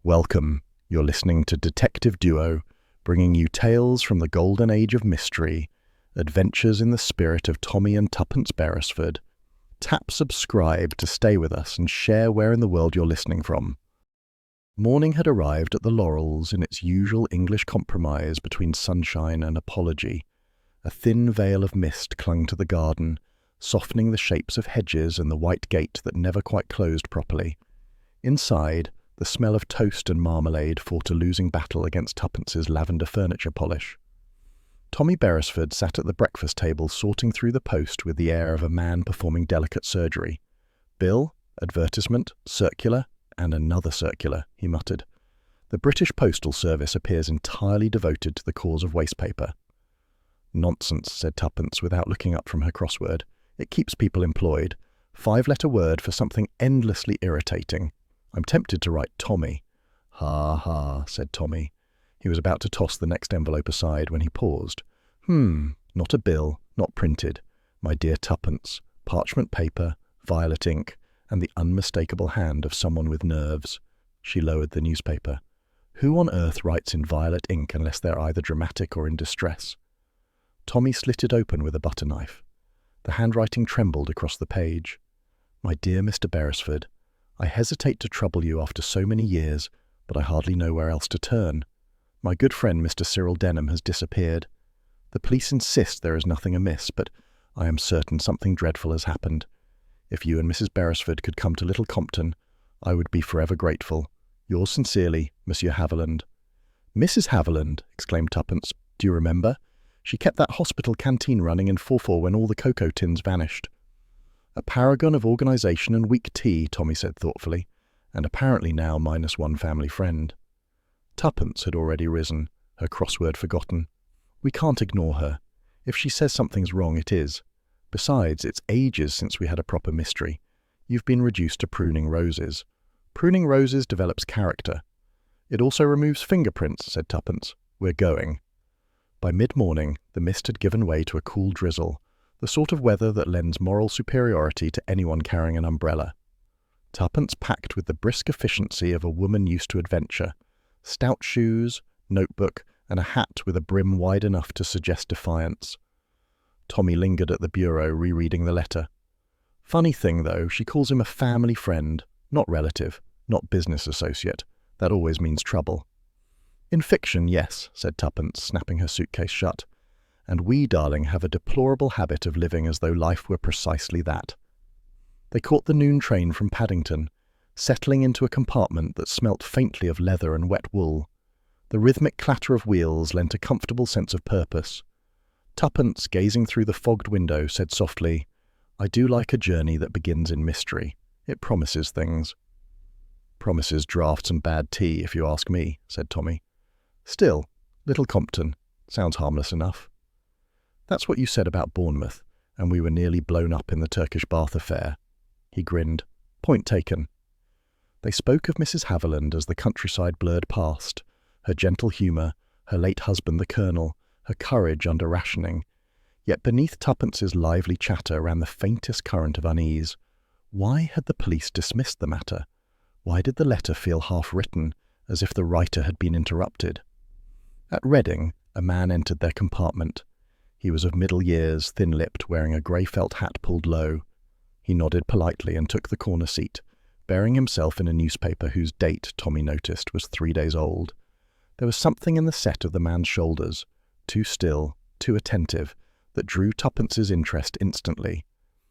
Welcome. You're listening to Detective Duo, bringing you tales from the golden age of mystery, adventures in the spirit of Tommy and Tuppence Beresford. Tap subscribe to stay with us and share where in the world you're listening from. Morning had arrived at the Laurels in its usual English compromise between sunshine and apology. A thin veil of mist clung to the garden, softening the shapes of hedges and the white gate that never quite closed properly. Inside, the smell of toast and marmalade fought a losing battle against Tuppence's lavender furniture polish. Tommy Beresford sat at the breakfast table sorting through the post with the air of a man performing delicate surgery. Bill, advertisement, circular, and another circular, he muttered. The British Postal Service appears entirely devoted to the cause of wastepaper. Nonsense, said Tuppence without looking up from her crossword. It keeps people employed. 5-letter word for something endlessly irritating. I'm tempted to write Tommy. Ha ha, said Tommy. He was about to toss the next envelope aside when he paused. Not a bill, not printed. My dear Tuppence, parchment paper, violet ink, and the unmistakable hand of someone with nerves. She lowered the newspaper. Who on earth writes in violet ink unless they're either dramatic or in distress? Tommy slit it open with a butter knife. The handwriting trembled across the page. My dear Mr. Beresford, I hesitate to trouble you after so many years, but I hardly know where else to turn. My good friend Mr. Cyril Denham has disappeared. The police insist there is nothing amiss, but I am certain something dreadful has happened. If you and Mrs. Beresford could come to Little Compton, I would be forever grateful. Yours sincerely, Monsieur Haviland. Mrs. Haviland, exclaimed Tuppence. Do you remember? She kept that hospital canteen running in 4-4 when all the cocoa tins vanished. A paragon of organisation and weak tea, Tommy said thoughtfully, and apparently now minus one family friend. Tuppence had already risen, her crossword forgotten. We can't ignore her. If she says something's wrong, it is. Besides, it's ages since we had a proper mystery. You've been reduced to pruning roses. Pruning roses develops character. It also removes fingerprints, said Tuppence. We're going. By mid-morning, the mist had given way to a cool drizzle, the sort of weather that lends moral superiority to anyone carrying an umbrella. Tuppence packed with the brisk efficiency of a woman used to adventure. Stout shoes, notebook, and a hat with a brim wide enough to suggest defiance. Tommy lingered at the bureau, rereading the letter. Funny thing, though, she calls him a family friend, not relative, not business associate. That always means trouble. In fiction, yes, said Tuppence, snapping her suitcase shut. And we, darling, have a deplorable habit of living as though life were precisely that. They caught the noon train from Paddington, settling into a compartment that smelt faintly of leather and wet wool. The rhythmic clatter of wheels lent a comfortable sense of purpose. Tuppence, gazing through the fogged window, said softly, I do like a journey that begins in mystery. It promises things. Promises drafts and bad tea, if you ask me, said Tommy. Still, Little Compton. Sounds harmless enough. That's what you said about Bournemouth, and we were nearly blown up in the Turkish bath affair. He grinned. Point taken. They spoke of Mrs. Haviland as the countryside blurred past, her gentle humour, her late husband the Colonel, her courage under rationing. Yet beneath Tuppence's lively chatter ran the faintest current of unease. Why had the police dismissed the matter? Why did the letter feel half-written, as if the writer had been interrupted? At Reading, a man entered their compartment. He was of middle years, thin-lipped, wearing a grey felt hat pulled low. He nodded politely and took the corner seat, burying himself in a newspaper whose date, Tommy noticed, was 3 days old. There was something in the set of the man's shoulders, too still, too attentive, that drew Tuppence's interest instantly.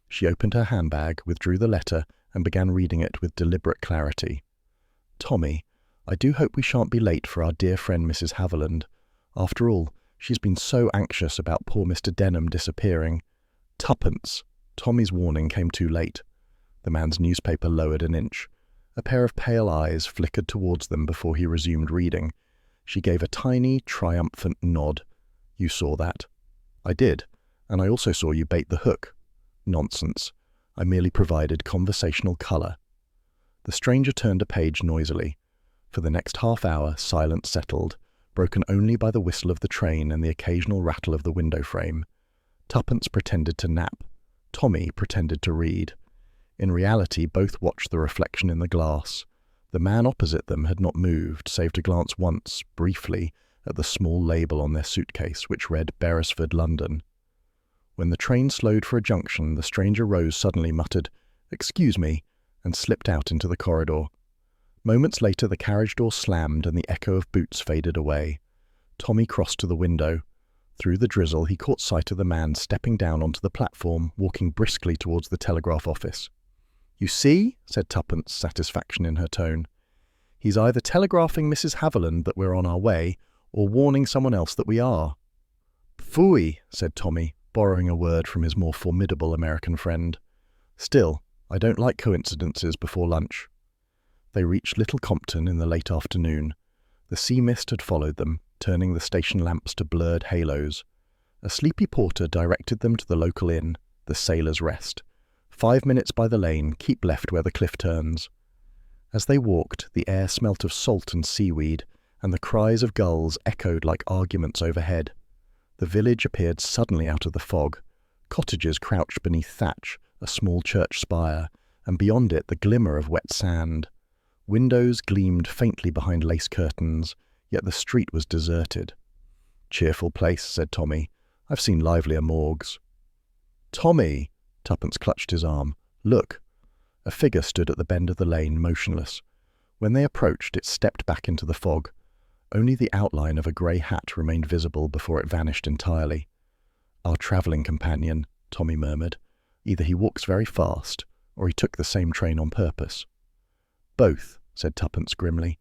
She opened her handbag, withdrew the letter, and began reading it with deliberate clarity. Tommy, I do hope we shan't be late for our dear friend Mrs. Haviland. After all, she's been so anxious about poor Mr. Denham disappearing. Tuppence! Tommy's warning came too late. The man's newspaper lowered an inch. A pair of pale eyes flickered towards them before he resumed reading. She gave a tiny, triumphant nod. You saw that? I did, and I also saw you bait the hook. Nonsense. I merely provided conversational colour. The stranger turned a page noisily. For the next half hour, silence settled, broken only by the whistle of the train and the occasional rattle of the window frame. Tuppence pretended to nap. Tommy pretended to read. In reality, both watched the reflection in the glass. The man opposite them had not moved, save to glance once, briefly, at the small label on their suitcase, which read Beresford, London. When the train slowed for a junction, the stranger rose suddenly, muttered, "Excuse me," and slipped out into the corridor. Moments later, the carriage door slammed and the echo of boots faded away. Tommy crossed to the window. Through the drizzle, he caught sight of the man stepping down onto the platform, walking briskly towards the telegraph office. "You see," said Tuppence, satisfaction in her tone. "He's either telegraphing Mrs. Haviland that we're on our way, or warning someone else that we are." "Phooey," said Tommy, borrowing a word from his more formidable American friend. "Still, I don't like coincidences before lunch." They reached Little Compton in the late afternoon. The sea mist had followed them, turning the station lamps to blurred halos. A sleepy porter directed them to the local inn, the Sailor's Rest. 5 minutes by the lane, keep left where the cliff turns. As they walked, the air smelt of salt and seaweed, and the cries of gulls echoed like arguments overhead. The village appeared suddenly out of the fog. Cottages crouched beneath thatch, a small church spire, and beyond it the glimmer of wet sand. Windows gleamed faintly behind lace curtains, yet the street was deserted. "Cheerful place," said Tommy. "I've seen livelier morgues." "Tommy!" Tuppence clutched his arm. "Look!" A figure stood at the bend of the lane, motionless. When they approached, it stepped back into the fog. Only the outline of a grey hat remained visible before it vanished entirely. "Our travelling companion," Tommy murmured. "Either he walks very fast, or he took the same train on purpose." "Both," said Tuppence grimly.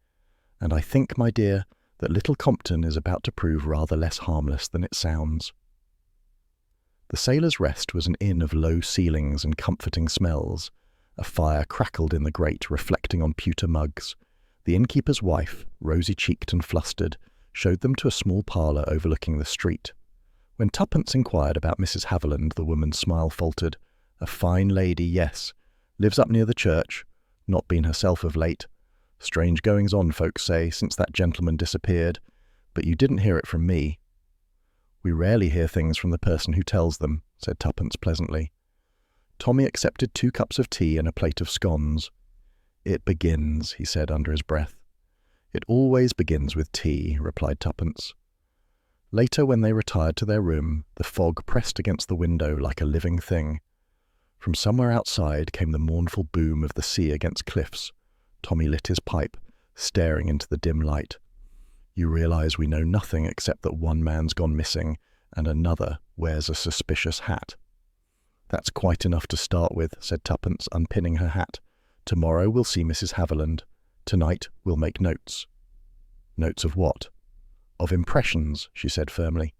"And I think, my dear, that Little Compton is about to prove rather less harmless than it sounds." The Sailor's Rest was an inn of low ceilings and comforting smells. A fire crackled in the grate, reflecting on pewter mugs. The innkeeper's wife, rosy-cheeked and flustered, showed them to a small parlour overlooking the street. When Tuppence inquired about Mrs. Haviland, the woman's smile faltered. "A fine lady, yes. Lives up near the church. Not been herself of late. Strange goings-on, folks say, since that gentleman disappeared. But you didn't hear it from me." "We rarely hear things from the person who tells them," said Tuppence pleasantly. Tommy accepted 2 cups of tea and a plate of scones. "It begins," he said under his breath. "It always begins with tea," replied Tuppence. Later, when they retired to their room, the fog pressed against the window like a living thing. From somewhere outside came the mournful boom of the sea against cliffs. Tommy lit his pipe, staring into the dim light. "You realize we know nothing except that one man's gone missing and another wears a suspicious hat." "That's quite enough to start with," said Tuppence, unpinning her hat. "Tomorrow we'll see Mrs. Haviland. Tonight we'll make notes." "Notes of what?" "Of impressions," she said firmly.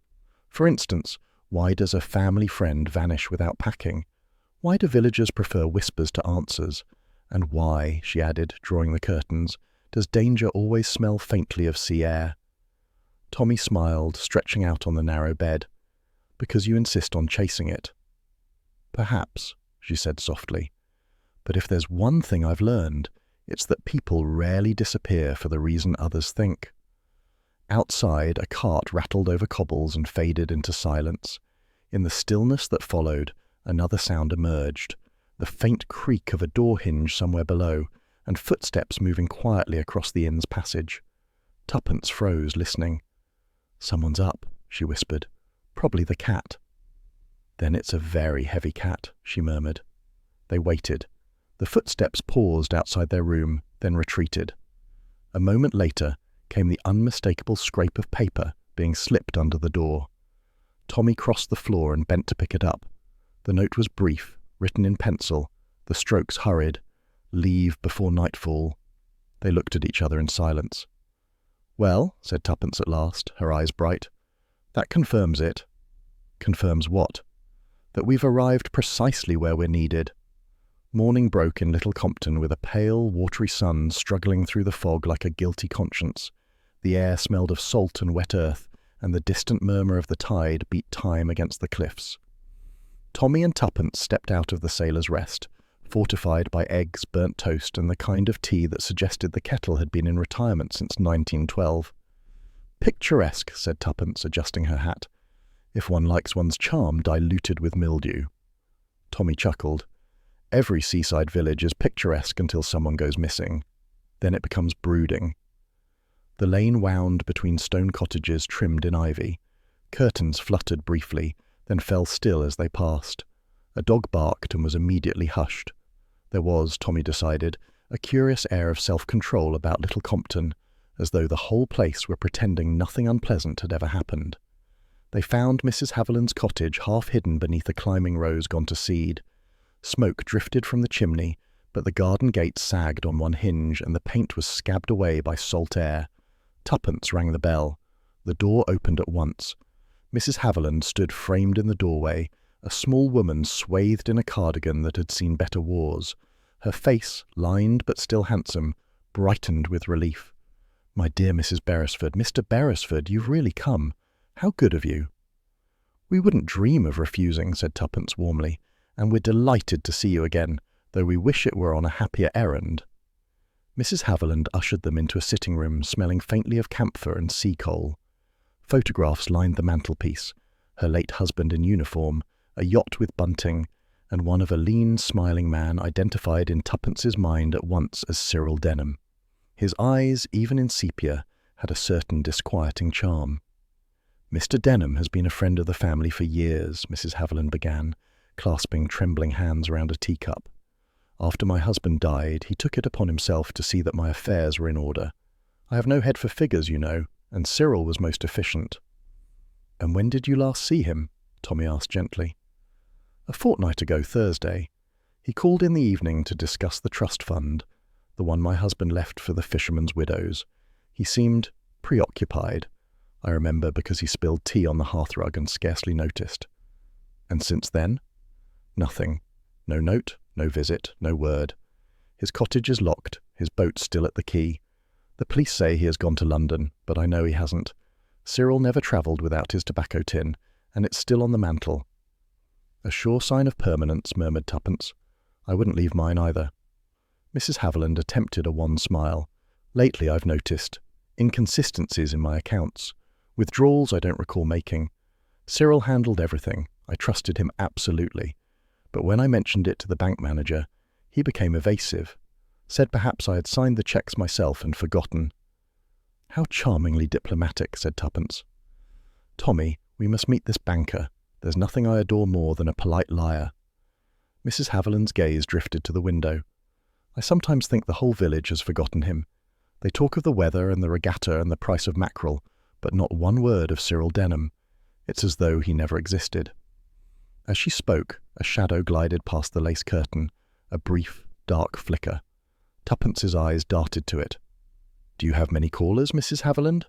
"For instance, why does a family friend vanish without packing? Why do villagers prefer whispers to answers? And why," she added, drawing the curtains, "does danger always smell faintly of sea air?" Tommy smiled, stretching out on the narrow bed. "Because you insist on chasing it." "Perhaps," she said softly. "But if there's one thing I've learned, it's that people rarely disappear for the reason others think." Outside, a cart rattled over cobbles and faded into silence. In the stillness that followed, another sound emerged, the faint creak of a door hinge somewhere below, and footsteps moving quietly across the inn's passage. Tuppence froze, listening. "Someone's up," she whispered. "Probably the cat." "Then it's a very heavy cat," she murmured. They waited. The footsteps paused outside their room, then retreated. A moment later came the unmistakable scrape of paper being slipped under the door. Tommy crossed the floor and bent to pick it up. The note was brief, written in pencil, the strokes hurried. "Leave before nightfall." They looked at each other in silence. "Well," said Tuppence at last, her eyes bright. "That confirms it." "Confirms what?" "That we've arrived precisely where we're needed." Morning broke in Little Compton with a pale, watery sun struggling through the fog like a guilty conscience. The air smelled of salt and wet earth, and the distant murmur of the tide beat time against the cliffs. Tommy and Tuppence stepped out of the Sailor's Rest, fortified by eggs, burnt toast, and the kind of tea that suggested the kettle had been in retirement since 1912. "Picturesque," said Tuppence, adjusting her hat. "If one likes one's charm diluted with mildew." Tommy chuckled. "Every seaside village is picturesque until someone goes missing." Then it becomes brooding. The lane wound between stone cottages trimmed in ivy. Curtains fluttered briefly, then fell still as they passed. A dog barked and was immediately hushed. There was, Tommy decided, a curious air of self-control about Little Compton, as though the whole place were pretending nothing unpleasant had ever happened. They found Mrs. Haviland's cottage half hidden beneath a climbing rose gone to seed. Smoke drifted from the chimney, but the garden gate sagged on one hinge and the paint was scabbed away by salt air. Tuppence rang the bell. The door opened at once. Mrs. Haviland stood framed in the doorway, a small woman swathed in a cardigan that had seen better wars. Her face, lined but still handsome, brightened with relief. "My dear Mrs. Beresford, Mr. Beresford, you've really come. How good of you." "We wouldn't dream of refusing," said Tuppence warmly, "and we're delighted to see you again, though we wish it were on a happier errand." Mrs. Haviland ushered them into a sitting room smelling faintly of camphor and sea coal. Photographs lined the mantelpiece, her late husband in uniform, a yacht with bunting, and one of a lean, smiling man identified in Tuppence's mind at once as Cyril Denham. His eyes, even in sepia, had a certain disquieting charm. "Mr. Denham has been a friend of the family for years," Mrs. Haviland began, clasping trembling hands round a teacup. "After my husband died, he took it upon himself to see that my affairs were in order. I have no head for figures, you know, and Cyril was most efficient." "And when did you last see him?" Tommy asked gently. "A fortnight ago Thursday. He called in the evening to discuss the trust fund, the one my husband left for the fishermen's widows. He seemed preoccupied, I remember, because he spilled tea on the hearthrug and scarcely noticed." "And since then?" "Nothing. No note, no visit, no word. His cottage is locked, his boat still at the quay. The police say he has gone to London, but I know he hasn't. Cyril never travelled without his tobacco tin, and it's still on the mantel." "A sure sign of permanence," murmured Tuppence. "I wouldn't leave mine either." Mrs. Haviland attempted a wan smile. "Lately I've noticed inconsistencies in my accounts. Withdrawals I don't recall making. Cyril handled everything. I trusted him absolutely. But when I mentioned it to the bank manager, he became evasive. Said perhaps I had signed the cheques myself and forgotten." "How charmingly diplomatic," said Tuppence. "Tommy, we must meet this banker. There's nothing I adore more than a polite liar." Mrs. Haviland's gaze drifted to the window. "I sometimes think the whole village has forgotten him. They talk of the weather and the regatta and the price of mackerel, but not one word of Cyril Denham. It's as though he never existed." As she spoke, a shadow glided past the lace curtain, a brief, dark flicker. Tuppence's eyes darted to it. "Do you have many callers, Mrs. Haviland?"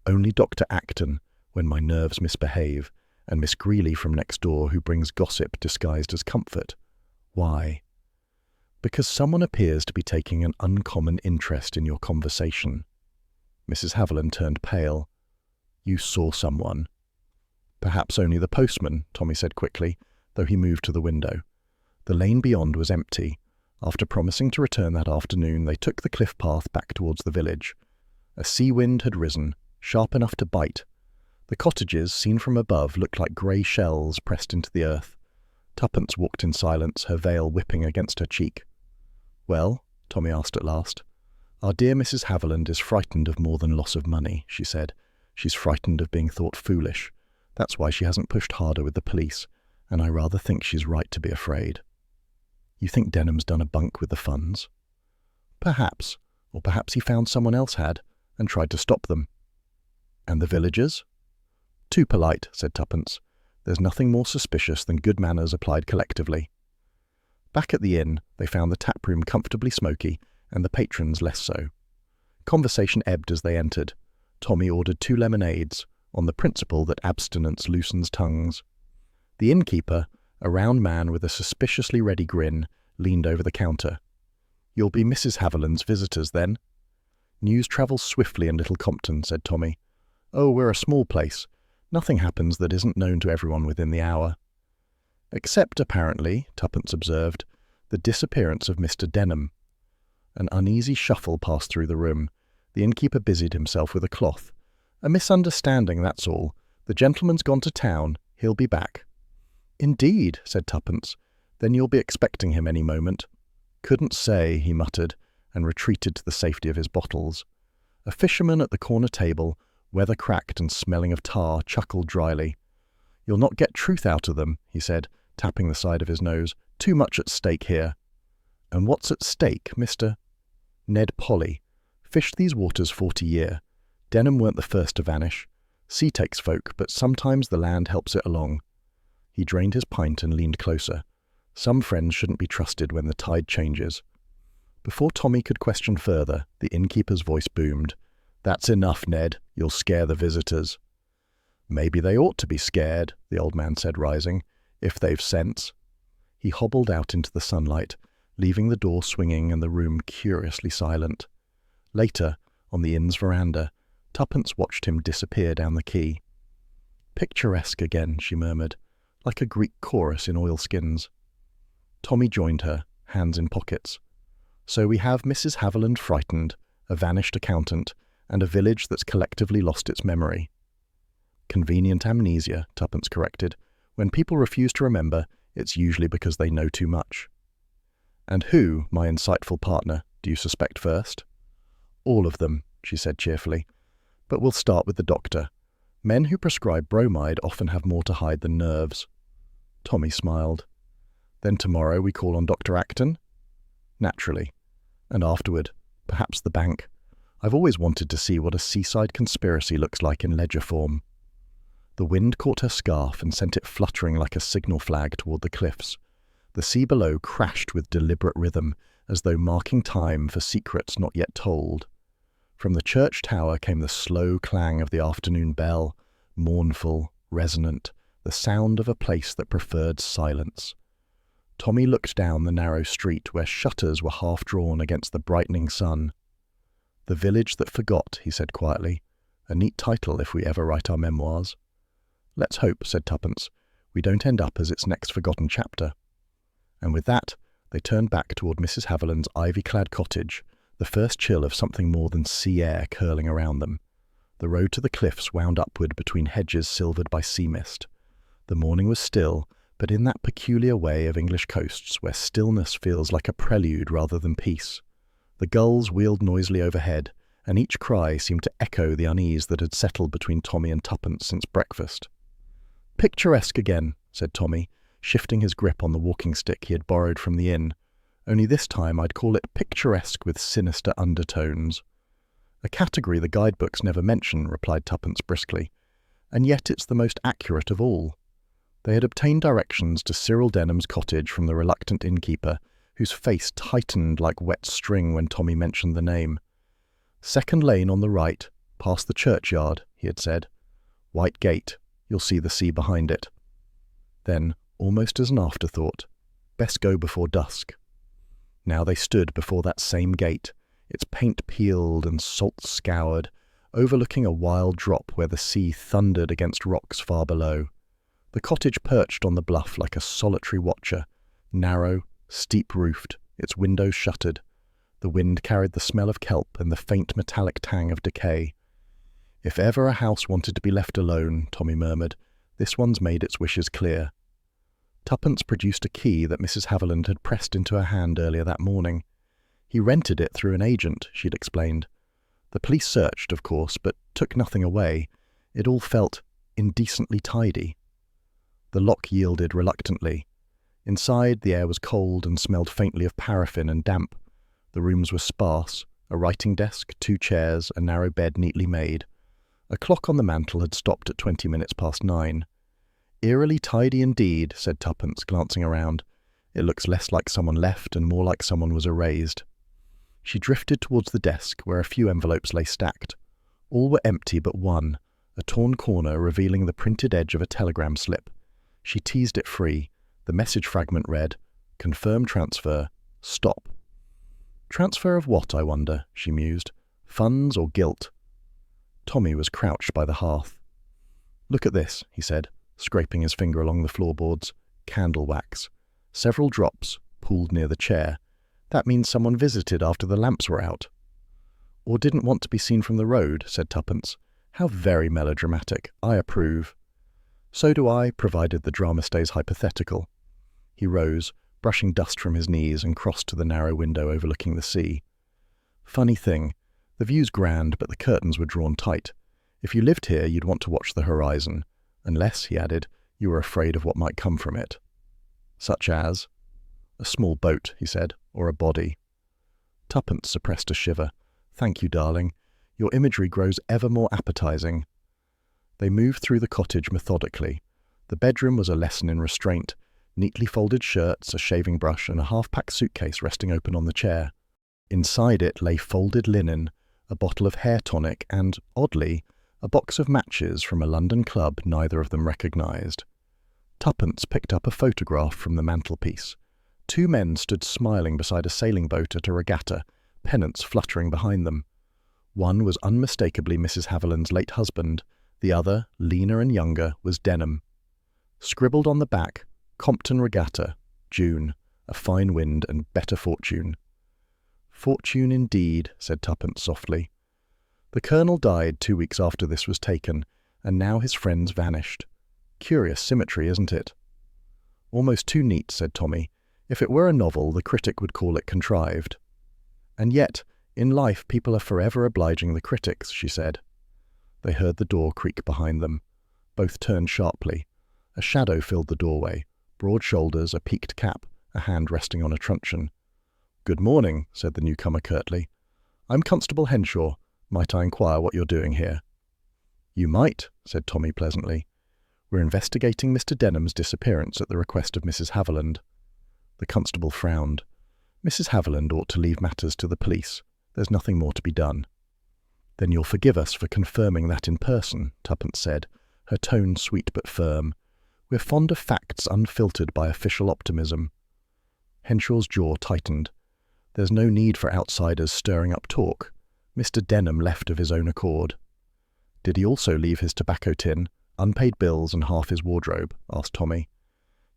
"Only Dr. Acton, when my nerves misbehave, and Miss Greeley from next door who brings gossip disguised as comfort." "Why?" "Because someone appears to be taking an uncommon interest in your conversation." Mrs. Haviland turned pale. "You saw someone?" "Perhaps only the postman," Tommy said quickly, though he moved to the window. The lane beyond was empty. After promising to return that afternoon, they took the cliff path back towards the village. A sea wind had risen, sharp enough to bite. The cottages, seen from above, looked like grey shells pressed into the earth. Tuppence walked in silence, her veil whipping against her cheek. "Well?" Tommy asked at last. "Our dear Mrs. Haviland is frightened of more than loss of money," she said. "She's frightened of being thought foolish. That's why she hasn't pushed harder with the police, and I rather think she's right to be afraid." "You think Denham's done a bunk with the funds?" "Perhaps. Or perhaps he found someone else had, and tried to stop them." "And the villagers?" "Too polite," said Tuppence. "There's nothing more suspicious than good manners applied collectively." Back at the inn, they found the taproom comfortably smoky, and the patrons less so. Conversation ebbed as they entered. Tommy ordered 2 lemonades, on the principle that abstinence loosens tongues. The innkeeper, a round man with a suspiciously ready grin, leaned over the counter. "You'll be Mrs. Haviland's visitors, then?" "News travels swiftly in Little Compton," said Tommy. "Oh, we're a small place. Nothing happens that isn't known to everyone within the hour." "Except, apparently," Tuppence observed, "the disappearance of Mr. Denham." An uneasy shuffle passed through the room. The innkeeper busied himself with a cloth. "A misunderstanding, that's all. The gentleman's gone to town. He'll be back." "Indeed," said Tuppence. "Then you'll be expecting him any moment." "Couldn't say," he muttered, and retreated to the safety of his bottles. A fisherman at the corner table, weather-cracked and smelling of tar, chuckled dryly. "You'll not get truth out of them," he said, tapping the side of his nose. "Too much at stake here." "And what's at stake, Mr.?" "Ned Polly. Fished these waters 40 year. Denham weren't the first to vanish. Sea takes folk, but sometimes the land helps it along." He drained his pint and leaned closer. Some friends shouldn't be trusted when the tide changes. Before Tommy could question further, the innkeeper's voice boomed. "That's enough, Ned. You'll scare the visitors." "Maybe they ought to be scared," the old man said, rising, "if they've sense." He hobbled out into the sunlight, leaving the door swinging and the room curiously silent. Later, on the inn's veranda, Tuppence watched him disappear down the quay. "Picturesque again," she murmured, "like a Greek chorus in oilskins." Tommy joined her, hands in pockets. "So we have Mrs. Haviland frightened, a vanished accountant, and a village that's collectively lost its memory." "Convenient amnesia," Tuppence corrected. "When people refuse to remember, it's usually because they know too much." "And who, my insightful partner, do you suspect first?" "All of them," she said cheerfully. "But we'll start with the doctor. Men who prescribe bromide often have more to hide than nerves." Tommy smiled. "Then tomorrow we call on Dr. Acton?" "Naturally. And afterward, perhaps the bank. I've always wanted to see what a seaside conspiracy looks like in ledger form." The wind caught her scarf and sent it fluttering like a signal flag toward the cliffs. The sea below crashed with deliberate rhythm, as though marking time for secrets not yet told. From the church tower came the slow clang of the afternoon bell, mournful, resonant, the sound of a place that preferred silence. Tommy looked down the narrow street where shutters were half drawn against the brightening sun. "The Village That Forgot," he said quietly. "A neat title if we ever write our memoirs." "Let's hope," said Tuppence, "we don't end up as its next forgotten chapter." And with that, they turned back toward Mrs. Haviland's ivy-clad cottage, the first chill of something more than sea air curling around them. The road to the cliffs wound upward between hedges silvered by sea mist. The morning was still, but in that peculiar way of English coasts where stillness feels like a prelude rather than peace. The gulls wheeled noisily overhead, and each cry seemed to echo the unease that had settled between Tommy and Tuppence since breakfast. "Picturesque again," said Tommy, shifting his grip on the walking stick he had borrowed from the inn. "Only this time I'd call it picturesque with sinister undertones." "A category the guidebooks never mention," replied Tuppence briskly. "And yet it's the most accurate of all." They had obtained directions to Cyril Denham's cottage from the reluctant innkeeper, whose face tightened like wet string when Tommy mentioned the name. "Second lane on the right, past the churchyard," he had said. "White gate. You'll see the sea behind it." Then, almost as an afterthought, "Best go before dusk." Now they stood before that same gate, its paint peeled and salt scoured, overlooking a wild drop where the sea thundered against rocks far below. The cottage perched on the bluff like a solitary watcher, narrow, steep-roofed, its windows shuttered. The wind carried the smell of kelp and the faint metallic tang of decay. "If ever a house wanted to be left alone," Tommy murmured, "this one's made its wishes clear." Tuppence produced a key that Mrs. Haviland had pressed into her hand earlier that morning. "He rented it through an agent," she'd explained. "The police searched, of course, but took nothing away. It all felt indecently tidy." The lock yielded reluctantly. Inside, the air was cold and smelled faintly of paraffin and damp. The rooms were sparse, a writing desk, 2 chairs, a narrow bed neatly made. A clock on the mantel had stopped at 20 minutes past 9. "Eerily tidy indeed," said Tuppence, glancing around. "It looks less like someone left and more like someone was erased." She drifted towards the desk, where a few envelopes lay stacked. All were empty but one, a torn corner revealing the printed edge of a telegram slip. She teased it free. The message fragment read, "Confirm transfer. Stop." "Transfer of what, I wonder?" she mused. "Funds or guilt?" Tommy was crouched by the hearth. "Look at this," he said, scraping his finger along the floorboards. "Candle wax. Several drops, pooled near the chair. That means someone visited after the lamps were out." "Or didn't want to be seen from the road," said Tuppence. "How very melodramatic. I approve." "So do I, provided the drama stays hypothetical." He rose, brushing dust from his knees, and crossed to the narrow window overlooking the sea. Funny thing, the view's grand, but the curtains were drawn tight. If you lived here, you'd want to watch the horizon. Unless, he added, you were afraid of what might come from it. Such as? A small boat, he said, or a body. Tuppence suppressed a shiver. Thank you, darling. Your imagery grows ever more appetizing. They moved through the cottage methodically. The bedroom was a lesson in restraint. Neatly folded shirts, a shaving brush, and a half-packed suitcase resting open on the chair. Inside it lay folded linen, a bottle of hair tonic, and, oddly, a box of matches from a London club neither of them recognized. Tuppence picked up a photograph from the mantelpiece. Two men stood smiling beside a sailing boat at a regatta, pennants fluttering behind them. One was unmistakably Mrs. Haviland's late husband. The other, leaner and younger, was Denham. Scribbled on the back, Compton Regatta, June, a fine wind and better fortune. Fortune indeed, said Tuppence softly. The Colonel died 2 weeks after this was taken, and now his friends vanished. Curious symmetry, isn't it? Almost too neat, said Tommy. If it were a novel, the critic would call it contrived. And yet, in life people are forever obliging the critics, she said. They heard the door creak behind them. Both turned sharply. A shadow filled the doorway, broad shoulders, a peaked cap, a hand resting on a truncheon. Good morning, said the newcomer curtly. I'm Constable Henshaw. Might I inquire what you're doing here? You might, said Tommy pleasantly. We're investigating Mr. Denham's disappearance at the request of Mrs. Haviland. The constable frowned. Mrs. Haviland ought to leave matters to the police. There's nothing more to be done. Then you'll forgive us for confirming that in person, Tuppence said, her tone sweet but firm. We're fond of facts unfiltered by official optimism. Henshaw's jaw tightened. There's no need for outsiders stirring up talk. Mr. Denham left of his own accord. Did he also leave his tobacco tin, unpaid bills, and half his wardrobe? Asked Tommy.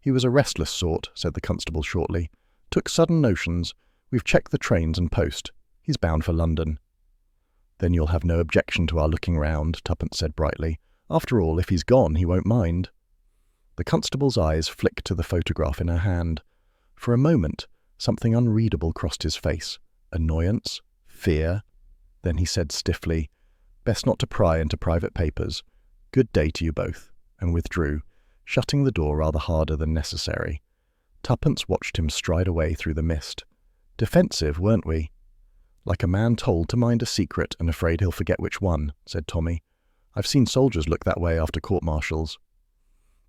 He was a restless sort, said the constable shortly. Took sudden notions. We've checked the trains and post. He's bound for London. Then you'll have no objection to our looking round, Tuppence said brightly. After all, if he's gone, he won't mind. The constable's eyes flicked to the photograph in her hand. For a moment, something unreadable crossed his face. Annoyance? Fear? Then he said stiffly, Best not to pry into private papers. Good day to you both, and withdrew, shutting the door rather harder than necessary. Tuppence watched him stride away through the mist. Defensive, weren't we? Like a man told to mind a secret and afraid he'll forget which one, said Tommy. I've seen soldiers look that way after court-martials.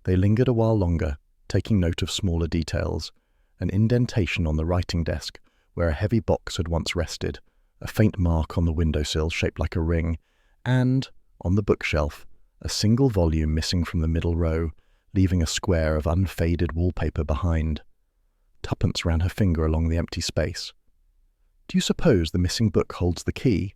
They lingered a while longer, taking note of smaller details. An indentation on the writing desk, where a heavy box had once rested, a faint mark on the windowsill shaped like a ring, and, on the bookshelf, a single volume missing from the middle row, leaving a square of unfaded wallpaper behind. Tuppence ran her finger along the empty space. Do you suppose the missing book holds the key?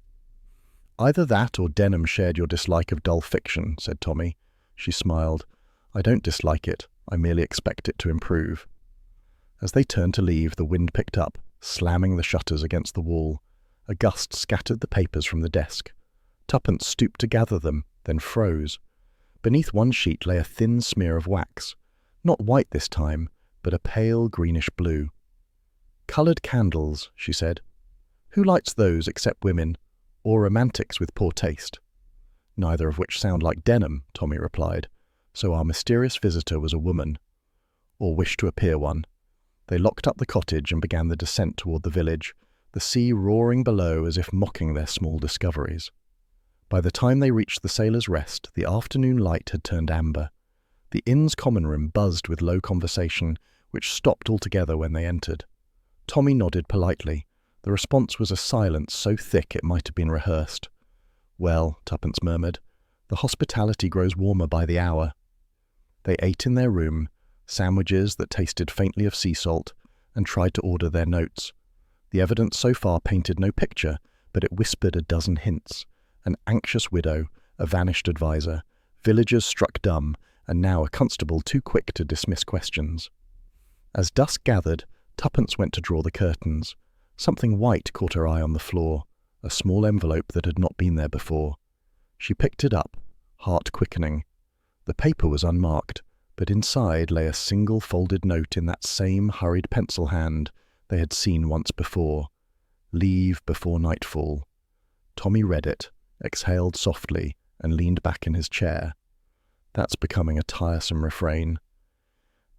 Either that or Denham shared your dislike of dull fiction, said Tommy. She smiled. I don't dislike it. I merely expect it to improve. As they turned to leave, the wind picked up, slamming the shutters against the wall. A gust scattered the papers from the desk. Tuppence stooped to gather them, then froze. Beneath one sheet lay a thin smear of wax. Not white this time, but a pale greenish blue. Coloured candles, she said. Who lights those except women, or romantics with poor taste? Neither of which sound like Denham, Tommy replied. So our mysterious visitor was a woman. Or wished to appear one. They locked up the cottage and began the descent toward the village, the sea roaring below as if mocking their small discoveries. By the time they reached the Sailor's Rest, the afternoon light had turned amber. The inn's common room buzzed with low conversation, which stopped altogether when they entered. Tommy nodded politely. The response was a silence so thick it might have been rehearsed. Well, Tuppence murmured, the hospitality grows warmer by the hour. They ate in their room, sandwiches that tasted faintly of sea salt, and tried to order their notes. The evidence so far painted no picture, but it whispered a dozen hints. An anxious widow, a vanished adviser, villagers struck dumb, and now a constable too quick to dismiss questions. As dusk gathered, Tuppence went to draw the curtains. Something white caught her eye on the floor, a small envelope that had not been there before. She picked it up, heart quickening. The paper was unmarked, but inside lay a single folded note in that same hurried pencil hand they had seen once before. Leave before nightfall. Tommy read it, exhaled softly, and leaned back in his chair. That's becoming a tiresome refrain.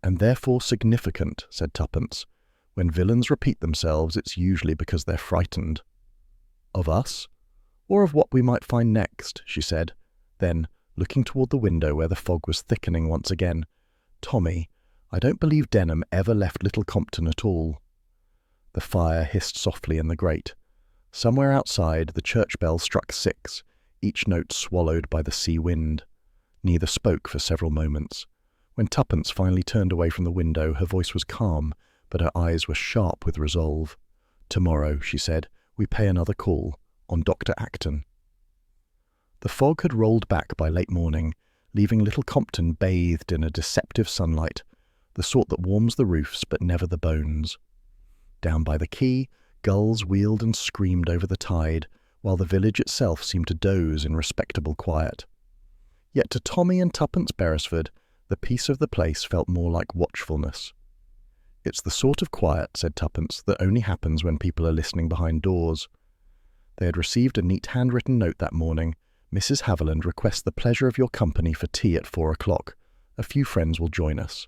And therefore significant, said Tuppence. When villains repeat themselves, it's usually because they're frightened. Of us? Or of what we might find next, she said. Then, looking toward the window where the fog was thickening once again, Tommy, I don't believe Denham ever left Little Compton at all. The fire hissed softly in the grate. Somewhere outside, the church bell struck 6, each note swallowed by the sea wind. Neither spoke for several moments. When Tuppence finally turned away from the window, her voice was calm, but her eyes were sharp with resolve. Tomorrow, she said, we pay another call, on Dr. Acton. The fog had rolled back by late morning, leaving Little Compton bathed in a deceptive sunlight, the sort that warms the roofs but never the bones. Down by the quay, gulls wheeled and screamed over the tide, while the village itself seemed to doze in respectable quiet. Yet to Tommy and Tuppence Beresford, the peace of the place felt more like watchfulness. It's the sort of quiet, said Tuppence, that only happens when people are listening behind doors. They had received a neat handwritten note that morning. Mrs. Haviland requests the pleasure of your company for tea at 4 o'clock. A few friends will join us.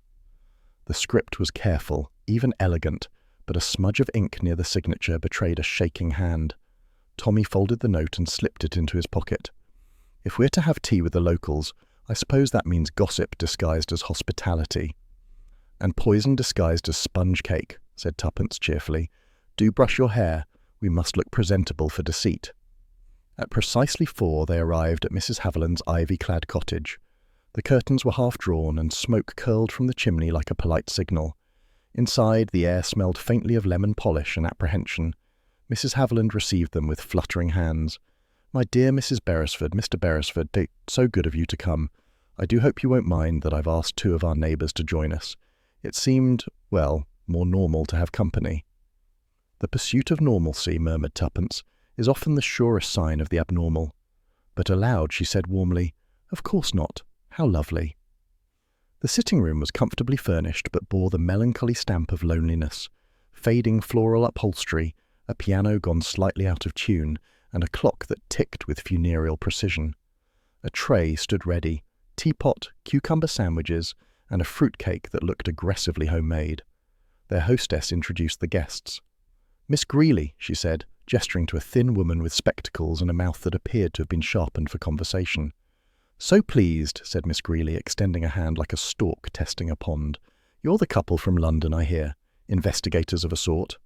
The script was careful, even elegant, but a smudge of ink near the signature betrayed a shaking hand. Tommy folded the note and slipped it into his pocket. If we're to have tea with the locals, I suppose that means gossip disguised as hospitality. And poison disguised as sponge cake, said Tuppence cheerfully. Do brush your hair. We must look presentable for deceit. At precisely 4 they arrived at Mrs. Haviland's ivy-clad cottage. The curtains were half drawn and smoke curled from the chimney like a polite signal. Inside, the air smelled faintly of lemon polish and apprehension. Mrs. Haviland received them with fluttering hands. My dear Mrs. Beresford, Mr. Beresford, so good of you to come. I do hope you won't mind that I've asked 2 of our neighbours to join us. It seemed, well, more normal to have company. The pursuit of normalcy, murmured Tuppence, is often the surest sign of the abnormal. But aloud she said warmly, Of course not. How lovely. The sitting-room was comfortably furnished, but bore the melancholy stamp of loneliness. Fading floral upholstery, a piano gone slightly out of tune, and a clock that ticked with funereal precision. A tray stood ready, teapot, cucumber sandwiches, and a fruit-cake that looked aggressively homemade. Their hostess introduced the guests. Miss Greeley, she said, gesturing to a thin woman with spectacles and a mouth that appeared to have been sharpened for conversation. So pleased, said Miss Greeley, extending a hand like a stork testing a pond. You're the couple from London, I hear. Investigators of a sort?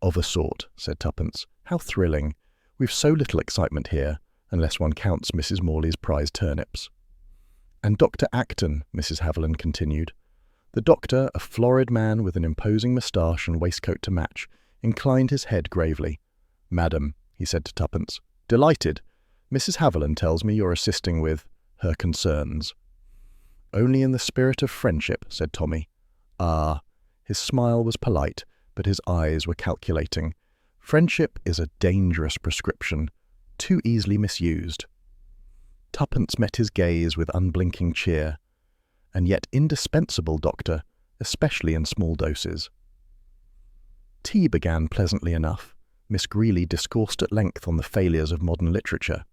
Of a sort, said Tuppence. How thrilling. We've so little excitement here, unless one counts Mrs. Morley's prize turnips. And Dr. Acton, Mrs. Haviland continued. The doctor, a florid man with an imposing moustache and waistcoat to match, inclined his head gravely. Madam, he said to Tuppence, delighted. Mrs. Haviland tells me you're assisting with her concerns. Only in the spirit of friendship, said Tommy. Ah. His smile was polite, but his eyes were calculating. Friendship is a dangerous prescription, too easily misused. Tuppence met his gaze with unblinking cheer. And yet indispensable, doctor, especially in small doses. Tea began pleasantly enough. Miss Greeley discoursed at length on the failures of modern literature.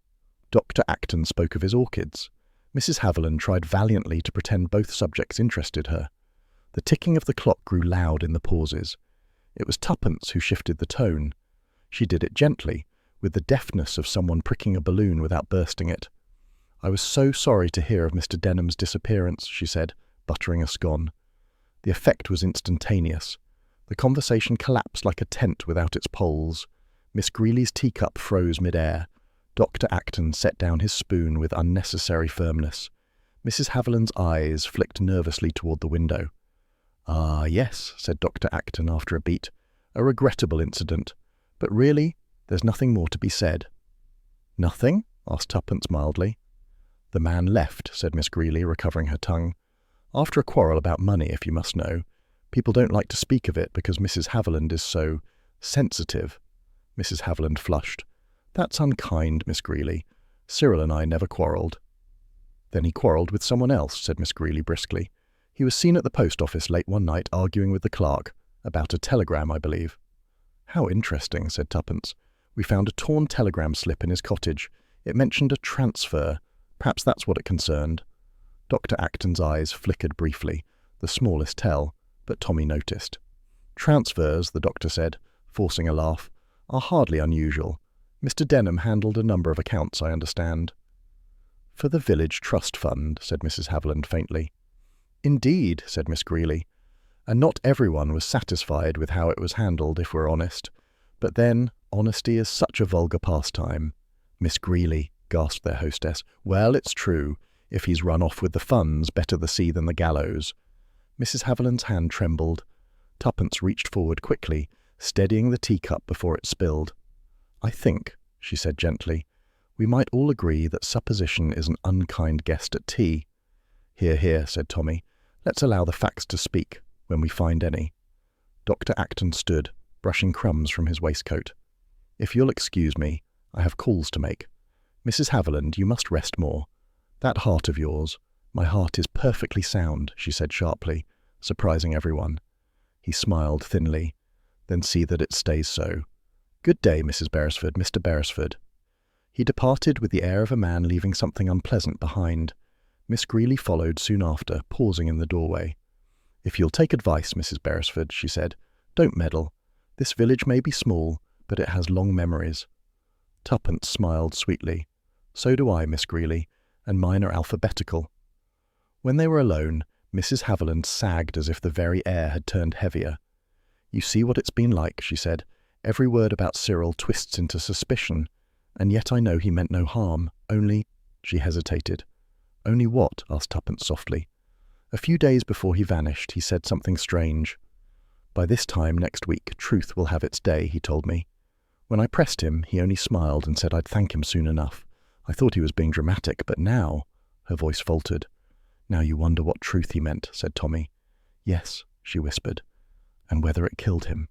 Dr. Acton spoke of his orchids. Mrs. Haviland tried valiantly to pretend both subjects interested her. The ticking of the clock grew loud in the pauses. It was Tuppence who shifted the tone. She did it gently, with the deftness of someone pricking a balloon without bursting it. I was so sorry to hear of Mr. Denham's disappearance, she said, buttering a scone. The effect was instantaneous. The conversation collapsed like a tent without its poles. Miss Greeley's teacup froze mid-air. Dr. Acton set down his spoon with unnecessary firmness. Mrs. Haviland's eyes flicked nervously toward the window. Ah, yes, said Dr. Acton after a beat. A regrettable incident. But really, there's nothing more to be said. Nothing? Asked Tuppence mildly. The man left, said Miss Greeley, recovering her tongue. After a quarrel about money, if you must know. People don't like to speak of it because Mrs. Haviland is so sensitive. Mrs. Haviland flushed. That's unkind, Miss Greeley. Cyril and I never quarrelled. Then he quarrelled with someone else, said Miss Greeley briskly. He was seen at the post office late one night arguing with the clerk, about a telegram, I believe. "How interesting," said Tuppence. "We found a torn telegram slip in his cottage. It mentioned a transfer. Perhaps that's what it concerned." Dr. Acton's eyes flickered briefly, the smallest tell, but Tommy noticed. "Transfers," the doctor said, forcing a laugh, "are hardly unusual. Mr. Denham handled a number of accounts, I understand." "For the village trust fund," said Mrs. Haviland faintly. "Indeed," said Miss Greeley. "And not everyone was satisfied with how it was handled, if we're honest. But then, honesty is such a vulgar pastime." "Miss Greeley," gasped their hostess. "Well, it's true. If he's run off with the funds, better the sea than the gallows." Mrs. Haviland's hand trembled. Tuppence reached forward quickly, steadying the teacup before it spilled. "I think," she said gently, "we might all agree that supposition is an unkind guest at tea." "Hear, hear," said Tommy. "Let's allow the facts to speak, when we find any." Dr. Acton stood, brushing crumbs from his waistcoat. "If you'll excuse me, I have calls to make. Mrs. Haviland, you must rest more. That heart of yours—" "My heart is perfectly sound," she said sharply, surprising everyone. He smiled thinly. "Then see that it stays so. Good day, Mrs. Beresford, Mr. Beresford." He departed with the air of a man leaving something unpleasant behind. Miss Greeley followed soon after, pausing in the doorway. "If you'll take advice, Mrs. Beresford," she said, "don't meddle. This village may be small, but it has long memories." Tuppence smiled sweetly. "So do I, Miss Greeley, and mine are alphabetical." When they were alone, Mrs. Haviland sagged as if the very air had turned heavier. "You see what it's been like," she said. "Every word about Cyril twists into suspicion, and yet I know he meant no harm, only—" She hesitated. "Only what?" asked Tuppence softly. "A few days before he vanished, he said something strange. 'By this time next week, truth will have its day,' he told me. When I pressed him, he only smiled and said I'd thank him soon enough. I thought he was being dramatic, but now—" Her voice faltered. "Now you wonder what truth he meant," said Tommy. "Yes," she whispered, "and whether it killed him."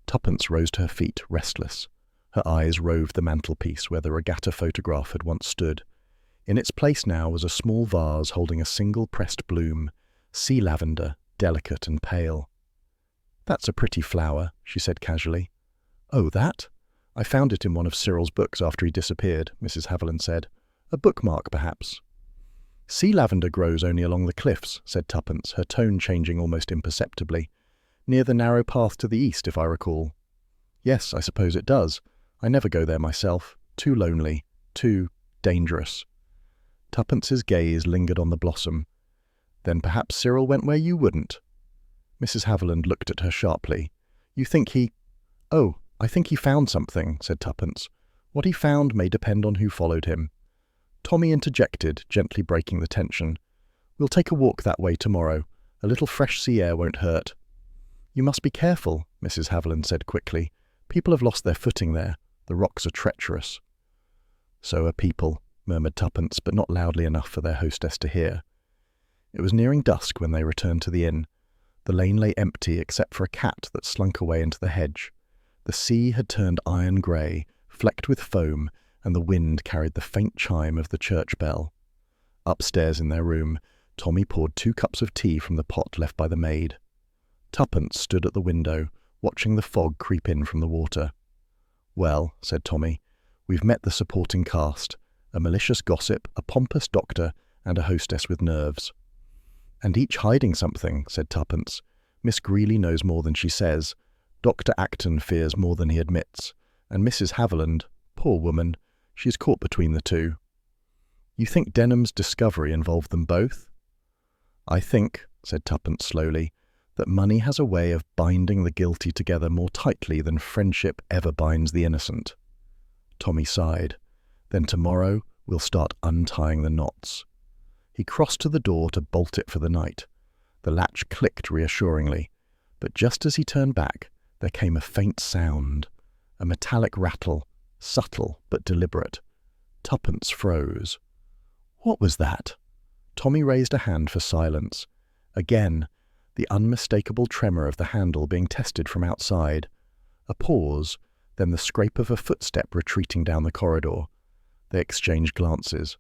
Tuppence rose to her feet, restless. Her eyes roved the mantelpiece where the regatta photograph had once stood. In its place now was a small vase holding a single pressed bloom, sea lavender, delicate and pale. "That's a pretty flower," she said casually. "Oh, that? I found it in one of Cyril's books after he disappeared," Mrs. Haviland said. "A bookmark, perhaps." "Sea lavender grows only along the cliffs," said Tuppence, her tone changing almost imperceptibly. "Near the narrow path to the east, if I recall." "Yes, I suppose it does. I never go there myself. Too lonely. Too dangerous." Tuppence's gaze lingered on the blossom. "Then perhaps Cyril went where you wouldn't." Mrs. Haviland looked at her sharply. "You think he—" "Oh, I think he found something," said Tuppence. "What he found may depend on who followed him." Tommy interjected, gently breaking the tension. "We'll take a walk that way tomorrow. A little fresh sea air won't hurt." "You must be careful," Mrs. Haviland said quickly. "People have lost their footing there. The rocks are treacherous." "So are people," murmured Tuppence, but not loudly enough for their hostess to hear. It was nearing dusk when they returned to the inn. The lane lay empty except for a cat that slunk away into the hedge. The sea had turned iron grey, flecked with foam, and the wind carried the faint chime of the church bell. Upstairs in their room, Tommy poured 2 cups of tea from the pot left by the maid. Tuppence stood at the window, watching the fog creep in from the water. "Well," said Tommy, "we've met the supporting cast, a malicious gossip, a pompous doctor, and a hostess with nerves." "And each hiding something," said Tuppence. "Miss Greeley knows more than she says. Dr. Acton fears more than he admits. And Mrs. Haviland, poor woman, she's caught between the two." "You think Denham's discovery involved them both?" "I think," said Tuppence slowly, "that money has a way of binding the guilty together more tightly than friendship ever binds the innocent." Tommy sighed. "Then tomorrow we'll start untying the knots." He crossed to the door to bolt it for the night. The latch clicked reassuringly, but just as he turned back, there came a faint sound, a metallic rattle, subtle but deliberate. Tuppence froze. "What was that?" Tommy raised a hand for silence. Again, the unmistakable tremor of the handle being tested from outside. A pause, then the scrape of a footstep retreating down the corridor. They exchanged glances.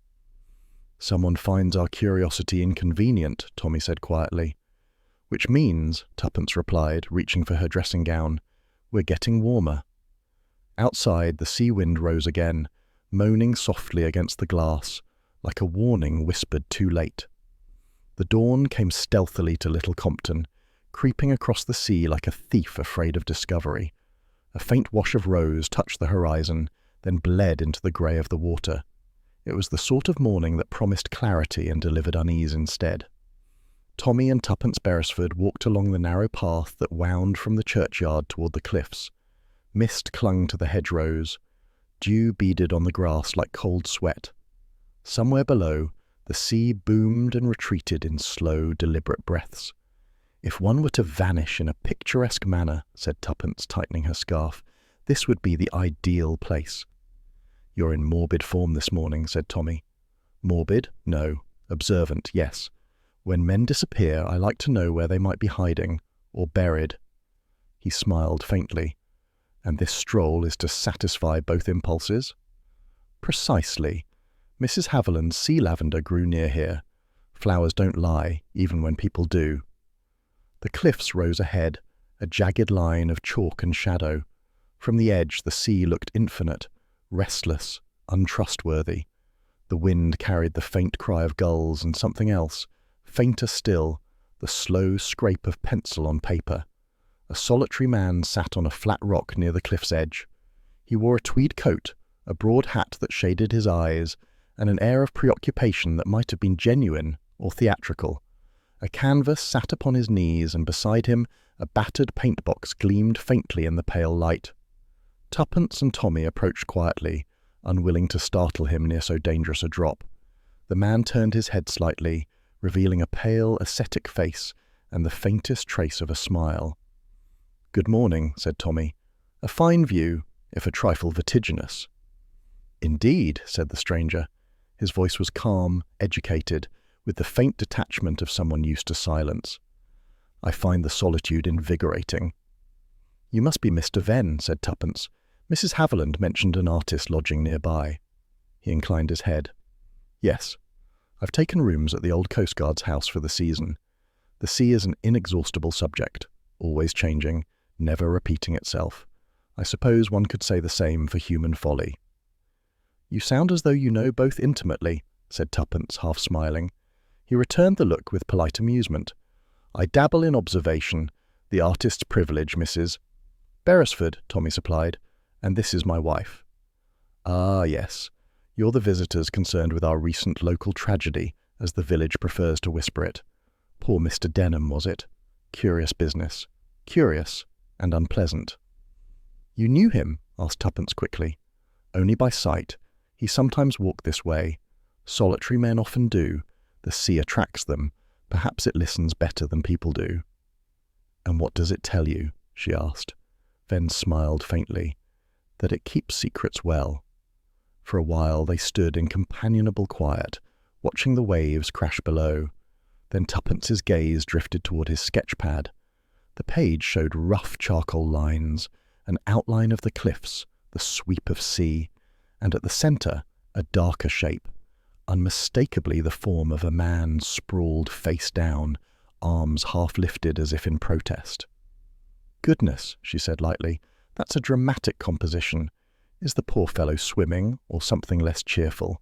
"Someone finds our curiosity inconvenient," Tommy said quietly. "Which means," Tuppence replied, reaching for her dressing gown, We're getting warmer. Outside, the sea wind rose again, moaning softly against the glass, like a warning whispered too late. The dawn came stealthily to Little Compton, creeping across the sea like a thief afraid of discovery. A faint wash of rose touched the horizon, then bled into the grey of the water. It was the sort of morning that promised clarity and delivered unease instead. Tommy and Tuppence Beresford walked along the narrow path that wound from the churchyard toward the cliffs. Mist clung to the hedgerows. Dew beaded on the grass like cold sweat. Somewhere below, the sea boomed and retreated in slow, deliberate breaths. If one were to vanish in a picturesque manner, said Tuppence, tightening her scarf, this would be the ideal place. You're in morbid form this morning, said Tommy. Morbid? No. Observant, yes. When men disappear, I like to know where they might be hiding, or buried. He smiled faintly. And this stroll is to satisfy both impulses? Precisely. Mrs. Haviland's sea lavender grew near here. Flowers don't lie, even when people do. The cliffs rose ahead, a jagged line of chalk and shadow. From the edge, the sea looked infinite, restless, untrustworthy. The wind carried the faint cry of gulls and something else, fainter still, the slow scrape of pencil on paper. A solitary man sat on a flat rock near the cliff's edge. He wore a tweed coat, a broad hat that shaded his eyes, and an air of preoccupation that might have been genuine or theatrical. A canvas sat upon his knees, and beside him a battered paint-box gleamed faintly in the pale light. Tuppence and Tommy approached quietly, unwilling to startle him near so dangerous a drop. The man turned his head slightly, revealing a pale, ascetic face and the faintest trace of a smile. "Good morning," said Tommy. "A fine view, if a trifle vertiginous." "Indeed," said the stranger. His voice was calm, educated, with the faint detachment of someone used to silence. "I find the solitude invigorating." "You must be Mr. Venn," said Tuppence. "Mrs. Haviland mentioned an artist lodging nearby." He inclined his head. "Yes. I've taken rooms at the old Coast Guard's house for the season. The sea is an inexhaustible subject, always changing, never repeating itself. I suppose one could say the same for human folly." "You sound as though you know both intimately," said Tuppence, half smiling. He returned the look with polite amusement. "I dabble in observation, the artist's privilege, Mrs. Beresford," Tommy supplied, "and this is my wife." "Ah, yes. You're the visitors concerned with our recent local tragedy, as the village prefers to whisper it. Poor Mr. Denham, was it? Curious business. Curious and unpleasant." "You knew him?" asked Tuppence quickly. "Only by sight. He sometimes walked this way. Solitary men often do. The sea attracts them. Perhaps it listens better than people do." "And what does it tell you?" she asked. Venn smiled faintly. "That it keeps secrets well." For a while they stood in companionable quiet, watching the waves crash below. Then Tuppence's gaze drifted toward his sketch pad. The page showed rough charcoal lines, an outline of the cliffs, the sweep of sea, and at the centre, a darker shape, unmistakably the form of a man sprawled face down, arms half lifted as if in protest. "Goodness," she said lightly, "that's a dramatic composition. Is the poor fellow swimming, or something less cheerful?"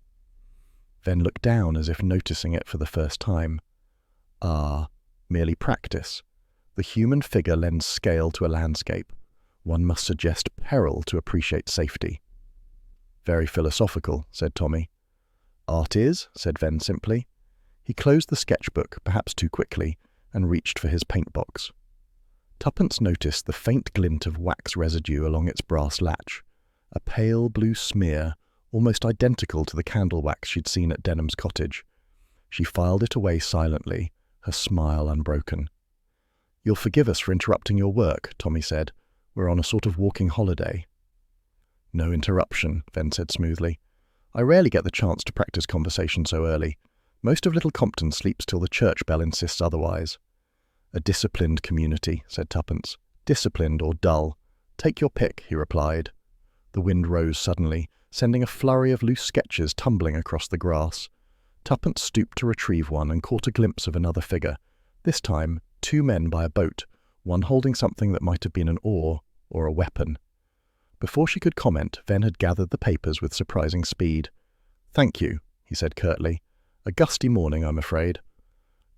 Venn looked down as if noticing it for the first time. "Ah, merely practice. The human figure lends scale to a landscape. One must suggest peril to appreciate safety." "Very philosophical," said Tommy. "Art is," said Venn simply. He closed the sketchbook, perhaps too quickly, and reached for his paint-box. Tuppence noticed the faint glint of wax residue along its brass latch, a pale blue smear, almost identical to the candle wax she'd seen at Denham's cottage. She filed it away silently, her smile unbroken. "You'll forgive us for interrupting your work," Tommy said. "We're on a sort of walking holiday." "No interruption," Venn said smoothly. "I rarely get the chance to practice conversation so early. Most of Little Compton sleeps till the church bell insists otherwise." "A disciplined community," said Tuppence. "Disciplined or dull. Take your pick," he replied. The wind rose suddenly, sending a flurry of loose sketches tumbling across the grass. Tuppence stooped to retrieve one and caught a glimpse of another figure. This time, two men by a boat, one holding something that might have been an oar, or a weapon. Before she could comment, Venn had gathered the papers with surprising speed. "Thank you," he said curtly. "A gusty morning, I'm afraid."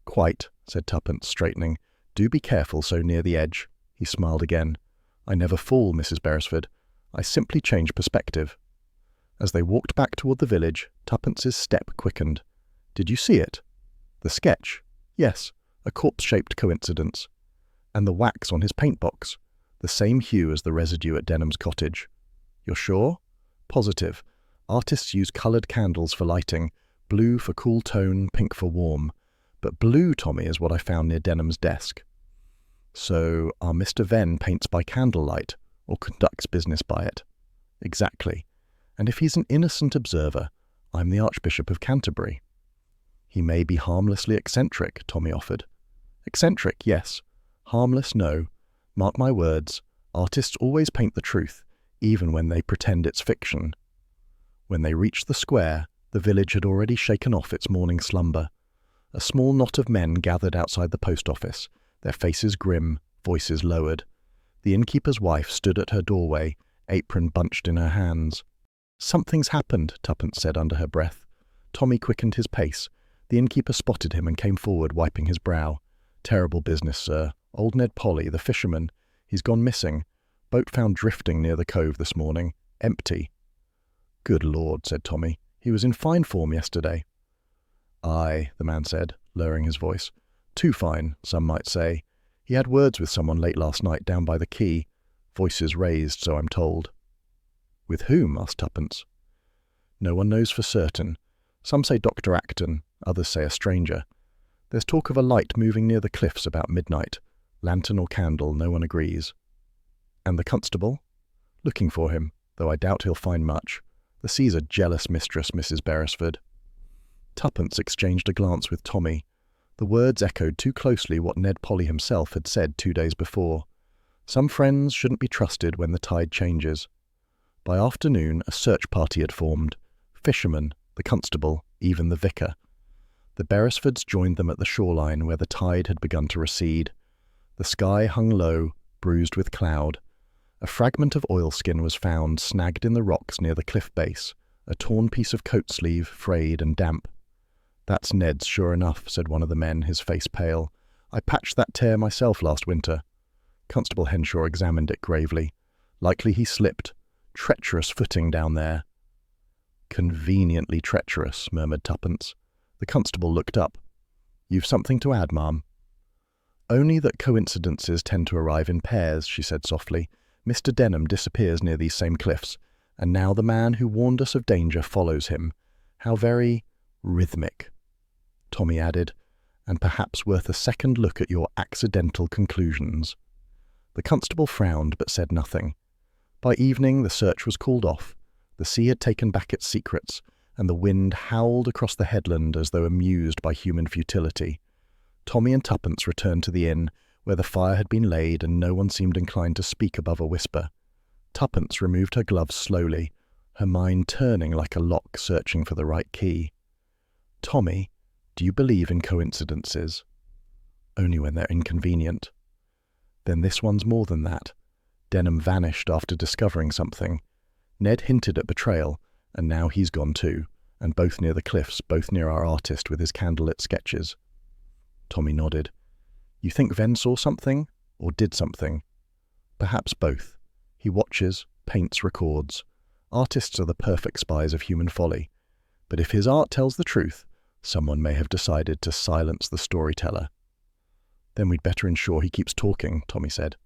"Quite," said Tuppence, straightening. "Do be careful so near the edge." He smiled again. "I never fall, Mrs. Beresford. I simply change perspective." As they walked back toward the village, Tuppence's step quickened. "Did you see it?" "The sketch?" "Yes, a corpse-shaped coincidence." "And the wax on his paint-box? The same hue as the residue at Denham's cottage." "You're sure?" "Positive. Artists use coloured candles for lighting, blue for cool tone, pink for warm. But blue, Tommy, is what I found near Denham's desk." "So our Mr. Venn paints by candlelight, or conducts business by it?" "Exactly. And if he's an innocent observer, I'm the Archbishop of Canterbury." "He may be harmlessly eccentric," Tommy offered. "Eccentric, yes. Harmless, no. Mark my words, artists always paint the truth, even when they pretend it's fiction." When they reached the square, the village had already shaken off its morning slumber. A small knot of men gathered outside the post office, their faces grim, voices lowered. The innkeeper's wife stood at her doorway, apron bunched in her hands. "Something's happened," Tuppence said under her breath. Tommy quickened his pace. The innkeeper spotted him and came forward, wiping his brow. "Terrible business, sir. Old Ned Polly, the fisherman. He's gone missing. Boat found drifting near the cove this morning. Empty." "Good Lord," said Tommy. "He was in fine form yesterday." "Aye," the man said, lowering his voice. "Too fine, some might say. He had words with someone late last night down by the quay. Voices raised, so I'm told." "With whom?" asked Tuppence. "No one knows for certain. Some say Dr. Acton, others say a stranger. There's talk of a light moving near the cliffs about midnight. Lantern or candle, no one agrees." "And the constable?" "Looking for him, though I doubt he'll find much. The sea's a jealous mistress, Mrs. Beresford." Tuppence exchanged a glance with Tommy. The words echoed too closely what Ned Polly himself had said 2 days before. Some friends shouldn't be trusted when the tide changes. By afternoon, a search party had formed. Fishermen, the constable, even the vicar. The Beresfords joined them at the shoreline where the tide had begun to recede. The sky hung low, bruised with cloud. A fragment of oilskin was found snagged in the rocks near the cliff base, a torn piece of coat sleeve, frayed and damp. "That's Ned's, sure enough," said one of the men, his face pale. "I patched that tear myself last winter." Constable Henshaw examined it gravely. "Likely he slipped. Treacherous footing down there." "Conveniently treacherous," murmured Tuppence. The constable looked up. "You've something to add, ma'am?" "Only that coincidences tend to arrive in pairs," she said softly. "Mr. Denham disappears near these same cliffs, and now the man who warned us of danger follows him. How very rhythmic." Tommy added, "and perhaps worth a second look at your accidental conclusions." The constable frowned but said nothing. By evening the search was called off. The sea had taken back its secrets, and the wind howled across the headland as though amused by human futility. Tommy and Tuppence returned to the inn, where the fire had been laid and no one seemed inclined to speak above a whisper. Tuppence removed her gloves slowly, her mind turning like a lock searching for the right key. "Tommy, do you believe in coincidences?" "Only when they're inconvenient." "Then this one's more than that. Denham vanished after discovering something. Ned hinted at betrayal, and now he's gone too, and both near the cliffs, both near our artist with his candlelit sketches." Tommy nodded. "You think Venn saw something, or did something?" "Perhaps both. He watches, paints, records. Artists are the perfect spies of human folly. But if his art tells the truth, someone may have decided to silence the storyteller." "Then we'd better ensure he keeps talking," Tommy said.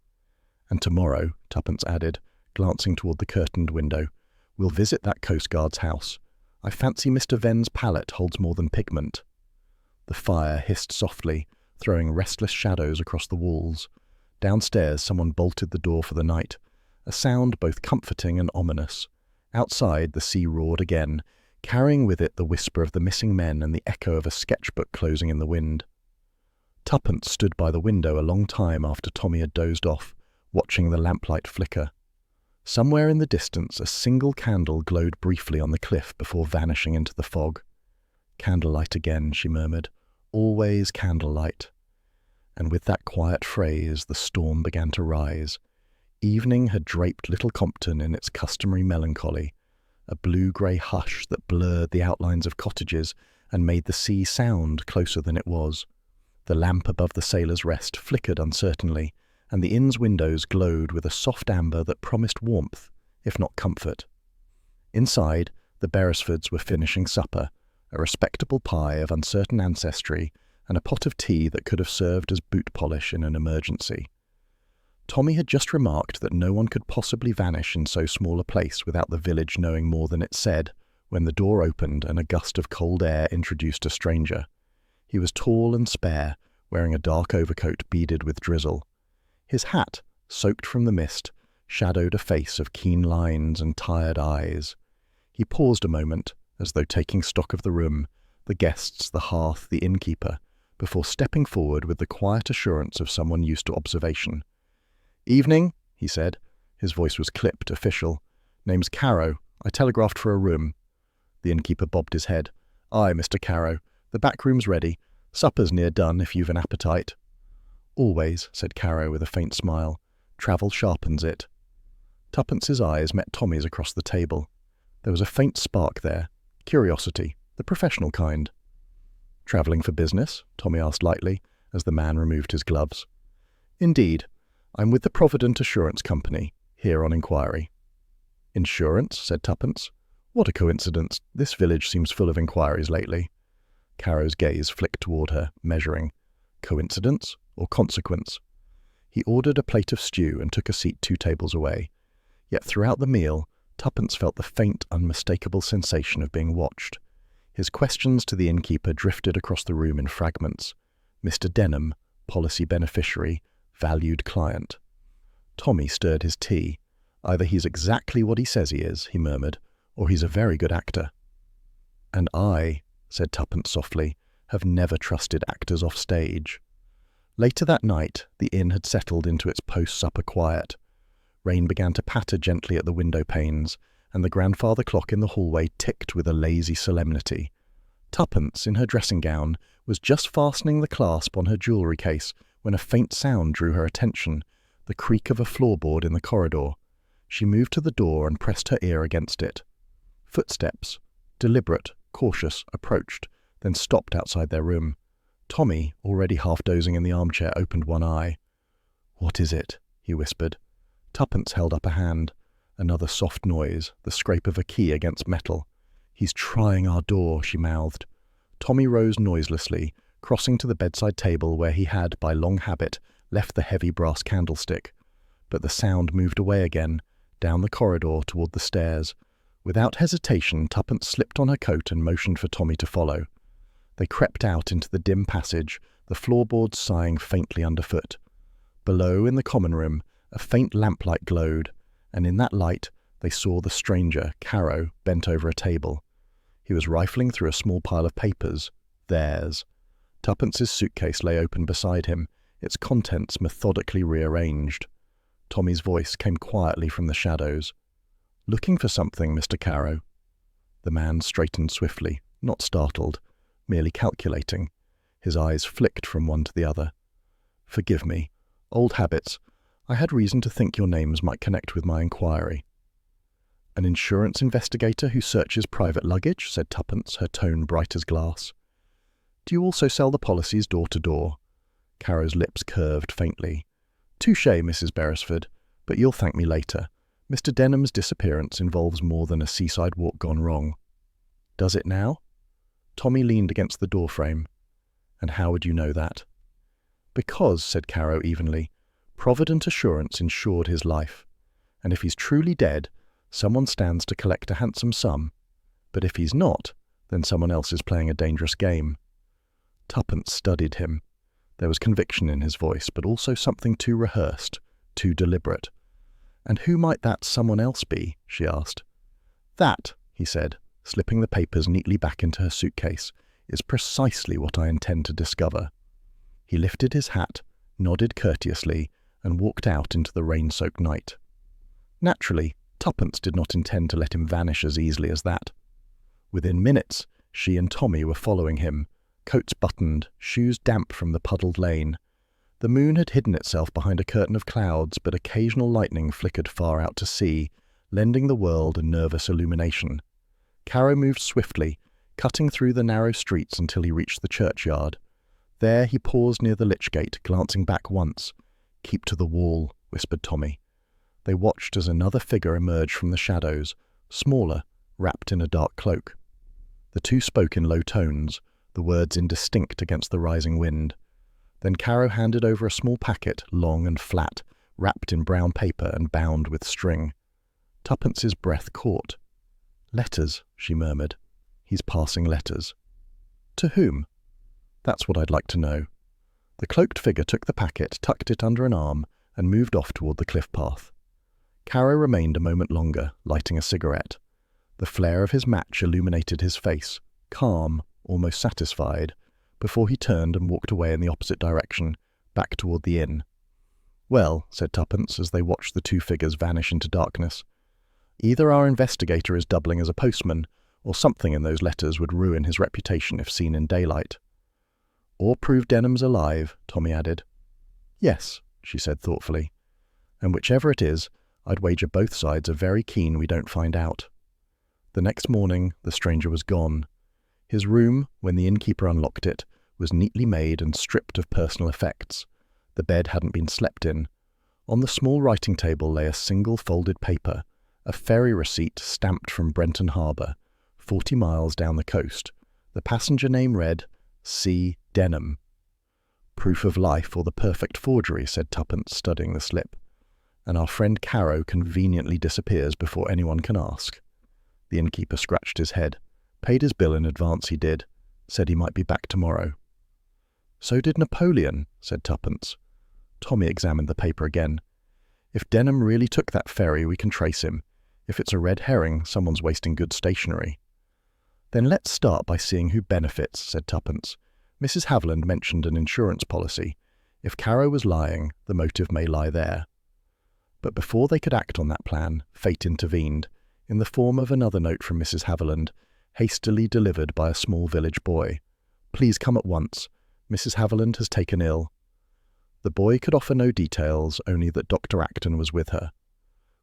"And tomorrow," Tuppence added, glancing toward the curtained window, "we'll visit that coastguard's house. I fancy Mr. Venn's palette holds more than pigment." The fire hissed softly, throwing restless shadows across the walls. Downstairs someone bolted the door for the night, a sound both comforting and ominous. Outside the sea roared again, carrying with it the whisper of the missing men and the echo of a sketchbook closing in the wind. Tuppence stood by the window a long time after Tommy had dozed off, watching the lamplight flicker. Somewhere in the distance a single candle glowed briefly on the cliff before vanishing into the fog. "Candlelight again," she murmured. "Always candlelight." And with that quiet phrase the storm began to rise. Evening had draped Little Compton in its customary melancholy, a blue-grey hush that blurred the outlines of cottages and made the sea sound closer than it was. The lamp above the Sailor's Rest flickered uncertainly, and the inn's windows glowed with a soft amber that promised warmth, if not comfort. Inside, the Beresfords were finishing supper, a respectable pie of uncertain ancestry and a pot of tea that could have served as boot polish in an emergency. Tommy had just remarked that no one could possibly vanish in so small a place without the village knowing more than it said, when the door opened and a gust of cold air introduced a stranger. He was tall and spare, wearing a dark overcoat beaded with drizzle. His hat, soaked from the mist, shadowed a face of keen lines and tired eyes. He paused a moment, as though taking stock of the room, the guests, the hearth, the innkeeper, before stepping forward with the quiet assurance of someone used to observation. "Evening," he said. His voice was clipped, official. "Name's Carrow. I telegraphed for a room." The innkeeper bobbed his head. "Aye, Mr. Carrow. The back room's ready. Supper's near done if you've an appetite." "Always," said Carrow with a faint smile. "Travel sharpens it." Tuppence's eyes met Tommy's across the table. There was a faint spark there. Curiosity, the professional kind. "Travelling for business?" Tommy asked lightly, as the man removed his gloves. "Indeed. I'm with the Provident Assurance Company, here on inquiry." "Insurance?" said Tuppence. "What a coincidence. This village seems full of inquiries lately." Carrow's gaze flicked toward her, measuring. Coincidence or consequence? He ordered a plate of stew and took a seat 2 tables away. Yet throughout the meal, Tuppence felt the faint, unmistakable sensation of being watched. His questions to the innkeeper drifted across the room in fragments. Mr. Denham, policy beneficiary, valued client. Tommy stirred his tea. "Either he's exactly what he says he is," he murmured, "or he's a very good actor." "And I," said Tuppence softly, "have never trusted actors off stage." Later that night, the inn had settled into its post-supper quiet. Rain began to patter gently at the window panes, and the grandfather clock in the hallway ticked with a lazy solemnity. Tuppence, in her dressing gown, was just fastening the clasp on her jewellery case when a faint sound drew her attention, the creak of a floorboard in the corridor. She moved to the door and pressed her ear against it. Footsteps, deliberate, cautious, approached, then stopped outside their room. Tommy, already half dozing in the armchair, opened one eye. "What is it?" he whispered. Tuppence held up a hand. Another soft noise, the scrape of a key against metal. "He's trying our door," she mouthed. Tommy rose noiselessly, crossing to the bedside table where he had, by long habit, left the heavy brass candlestick. But the sound moved away again, down the corridor toward the stairs. Without hesitation, Tuppence slipped on her coat and motioned for Tommy to follow. They crept out into the dim passage, the floorboards sighing faintly underfoot. Below, in the common room, a faint lamplight glowed, and in that light they saw the stranger, Carrow, bent over a table. He was rifling through a small pile of papers. Theirs. Tuppence's suitcase lay open beside him, its contents methodically rearranged. Tommy's voice came quietly from the shadows. "Looking for something, Mr. Carrow?" The man straightened swiftly, not startled, merely calculating. His eyes flicked from one to the other. "Forgive me. Old habits. I had reason to think your names might connect with my inquiry." "An insurance investigator who searches private luggage?" said Tuppence, her tone bright as glass. "Do you also sell the policies door to door?" Carrow's lips curved faintly. "Touché, Mrs. Beresford, but you'll thank me later. Mr. Denham's disappearance involves more than a seaside walk gone wrong." "Does it now?" Tommy leaned against the doorframe. "And how would you know that?" "Because," said Carrow evenly, "Provident Assurance insured his life. And if he's truly dead, someone stands to collect a handsome sum. But if he's not, then someone else is playing a dangerous game." Tuppence studied him. There was conviction in his voice, but also something too rehearsed, too deliberate. "And who might that someone else be?" she asked. "That," he said, slipping the papers neatly back into her suitcase, "is precisely what I intend to discover." He lifted his hat, nodded courteously, and walked out into the rain-soaked night. Naturally, Tuppence did not intend to let him vanish as easily as that. Within minutes, she and Tommy were following him, coats buttoned, shoes damp from the puddled lane. The moon had hidden itself behind a curtain of clouds, but occasional lightning flickered far out to sea, lending the world a nervous illumination. Caro moved swiftly, cutting through the narrow streets until he reached the churchyard. There he paused near the lich gate, glancing back once. "Keep to the wall," whispered Tommy. They watched as another figure emerged from the shadows, smaller, wrapped in a dark cloak. The two spoke in low tones, the words indistinct against the rising wind. Then Caro handed over a small packet, long and flat, wrapped in brown paper and bound with string. Tuppence's breath caught. "Letters," she murmured. "He's passing letters." "To whom?" "That's what I'd like to know." The cloaked figure took the packet, tucked it under an arm, and moved off toward the cliff path. Caro remained a moment longer, lighting a cigarette. The flare of his match illuminated his face, calm, almost satisfied, before he turned and walked away in the opposite direction, back toward the inn. "Well," said Tuppence as they watched the two figures vanish into darkness, "either our investigator is doubling as a postman, or something in those letters would ruin his reputation if seen in daylight." "Or prove Denham's alive," Tommy added. "Yes," she said thoughtfully. "And whichever it is, I'd wager both sides are very keen we don't find out." The next morning, the stranger was gone. His room, when the innkeeper unlocked it, was neatly made and stripped of personal effects. The bed hadn't been slept in. On the small writing table lay a single folded paper, a ferry receipt stamped from Brenton Harbour, 40 miles down the coast. The passenger name read, C. Denham. "Proof of life or the perfect forgery," said Tuppence, studying the slip. "And our friend Caro conveniently disappears before anyone can ask." The innkeeper scratched his head. "Paid his bill in advance, he did. Said he might be back tomorrow." "So did Napoleon," said Tuppence. Tommy examined the paper again. "If Denham really took that ferry, we can trace him. If it's a red herring, someone's wasting good stationery." "Then let's start by seeing who benefits," said Tuppence. "Mrs. Haviland mentioned an insurance policy. If Caro was lying, the motive may lie there." But before they could act on that plan, fate intervened, in the form of another note from Mrs. Haviland, hastily delivered by a small village boy. "Please come at once. Mrs. Haviland has taken ill." The boy could offer no details, only that Dr. Acton was with her.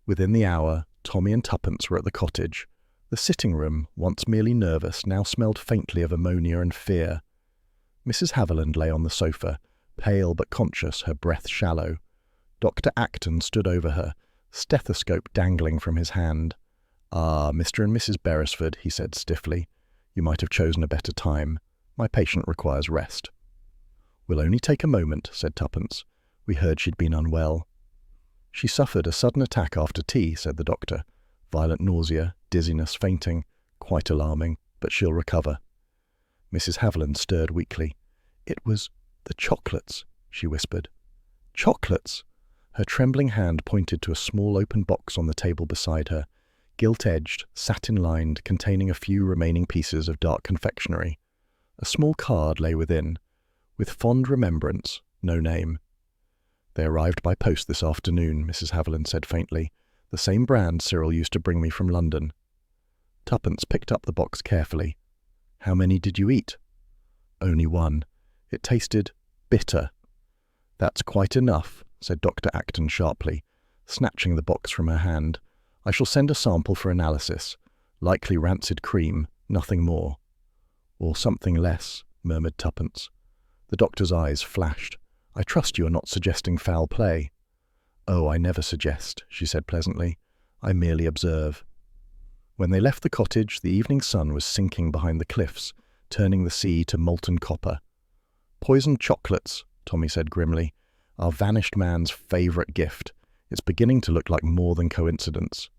Within the hour, Tommy and Tuppence were at the cottage. The sitting room, once merely nervous, now smelled faintly of ammonia and fear. Mrs. Haviland lay on the sofa, pale but conscious, her breath shallow. Dr. Acton stood over her, stethoscope dangling from his hand. "Ah, Mr. and Mrs. Beresford," he said stiffly. "You might have chosen a better time. My patient requires rest." "We'll only take a moment," said Tuppence. "We heard she'd been unwell." "She suffered a sudden attack after tea," said the doctor. "Violent nausea, dizziness, fainting. Quite alarming, but she'll recover." Mrs. Haviland stirred weakly. "It was the chocolates," she whispered. "Chocolates!" Her trembling hand pointed to a small open box on the table beside her, gilt-edged, satin-lined, containing a few remaining pieces of dark confectionery. A small card lay within. "With fond remembrance, no name." "They arrived by post this afternoon," Mrs. Haviland said faintly. "The same brand Cyril used to bring me from London." Tuppence picked up the box carefully. "How many did you eat?" "Only one. It tasted bitter." "That's quite enough," said Dr. Acton sharply, snatching the box from her hand. "I shall send a sample for analysis. Likely rancid cream, nothing more." "Or something less," murmured Tuppence. The doctor's eyes flashed. "I trust you are not suggesting foul play." "Oh, I never suggest," she said pleasantly. "I merely observe." When they left the cottage, the evening sun was sinking behind the cliffs, turning the sea to molten copper. "Poisoned chocolates," Tommy said grimly. "Our vanished man's favourite gift. It's beginning to look like more than coincidence."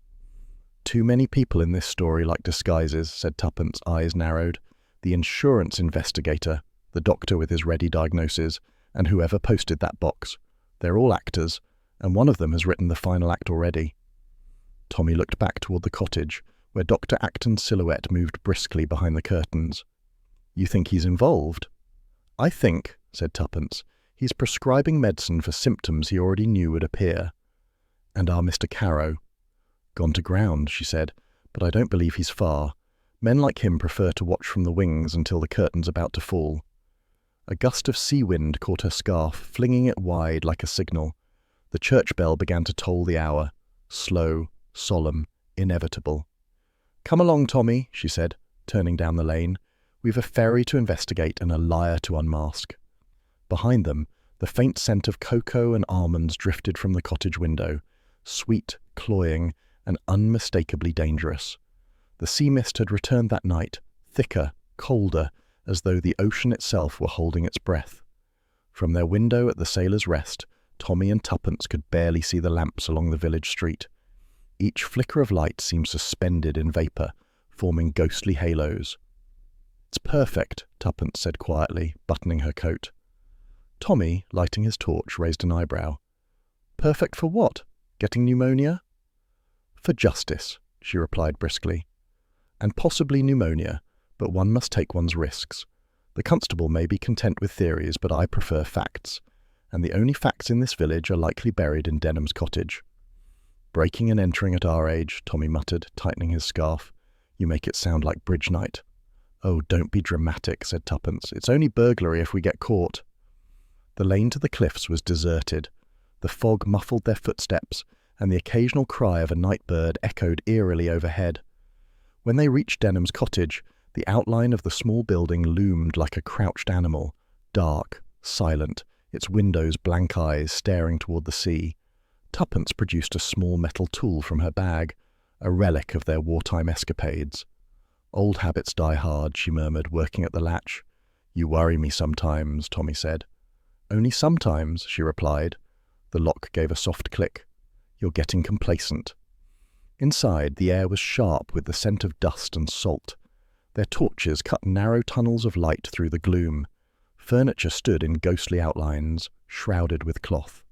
"Too many people in this story like disguises," said Tuppence, eyes narrowed. "The insurance investigator, the doctor with his ready diagnosis, and whoever posted that box. They're all actors, and one of them has written the final act already." Tommy looked back toward the cottage, where Dr. Acton's silhouette moved briskly behind the curtains. "You think he's involved?" "I think," said Tuppence, "he's prescribing medicine for symptoms he already knew would appear." "And our Mr. Caro?" "Gone to ground," she said, "but I don't believe he's far. Men like him prefer to watch from the wings until the curtain's about to fall." A gust of sea wind caught her scarf, flinging it wide like a signal. The church bell began to toll the hour. Slow, solemn, inevitable. "Come along, Tommy," she said, turning down the lane. "We've a ferry to investigate and a liar to unmask." Behind them, the faint scent of cocoa and almonds drifted from the cottage window, sweet, cloying, and unmistakably dangerous. The sea mist had returned that night, thicker, colder, as though the ocean itself were holding its breath. From their window at the Sailor's Rest, Tommy and Tuppence could barely see the lamps along the village street. Each flicker of light seemed suspended in vapour, forming ghostly halos. "It's perfect," Tuppence said quietly, buttoning her coat. Tommy, lighting his torch, raised an eyebrow. "Perfect for what? Getting pneumonia?" "For justice," she replied briskly. "And possibly pneumonia, but one must take one's risks. The constable may be content with theories, but I prefer facts, and the only facts in this village are likely buried in Denham's cottage." "Breaking and entering at our age," Tommy muttered, tightening his scarf. "You make it sound like bridge night." "Oh, don't be dramatic," said Tuppence. "It's only burglary if we get caught." The lane to the cliffs was deserted. The fog muffled their footsteps, and the occasional cry of a night bird echoed eerily overhead. When they reached Denham's cottage, the outline of the small building loomed like a crouched animal, dark, silent, its windows blank eyes staring toward the sea. Tuppence produced a small metal tool from her bag, a relic of their wartime escapades. "Old habits die hard," she murmured, working at the latch. "You worry me sometimes," Tommy said. "Only sometimes," she replied. The lock gave a soft click. "You're getting complacent." Inside, the air was sharp with the scent of dust and salt. Their torches cut narrow tunnels of light through the gloom. Furniture stood in ghostly outlines, shrouded with cloth.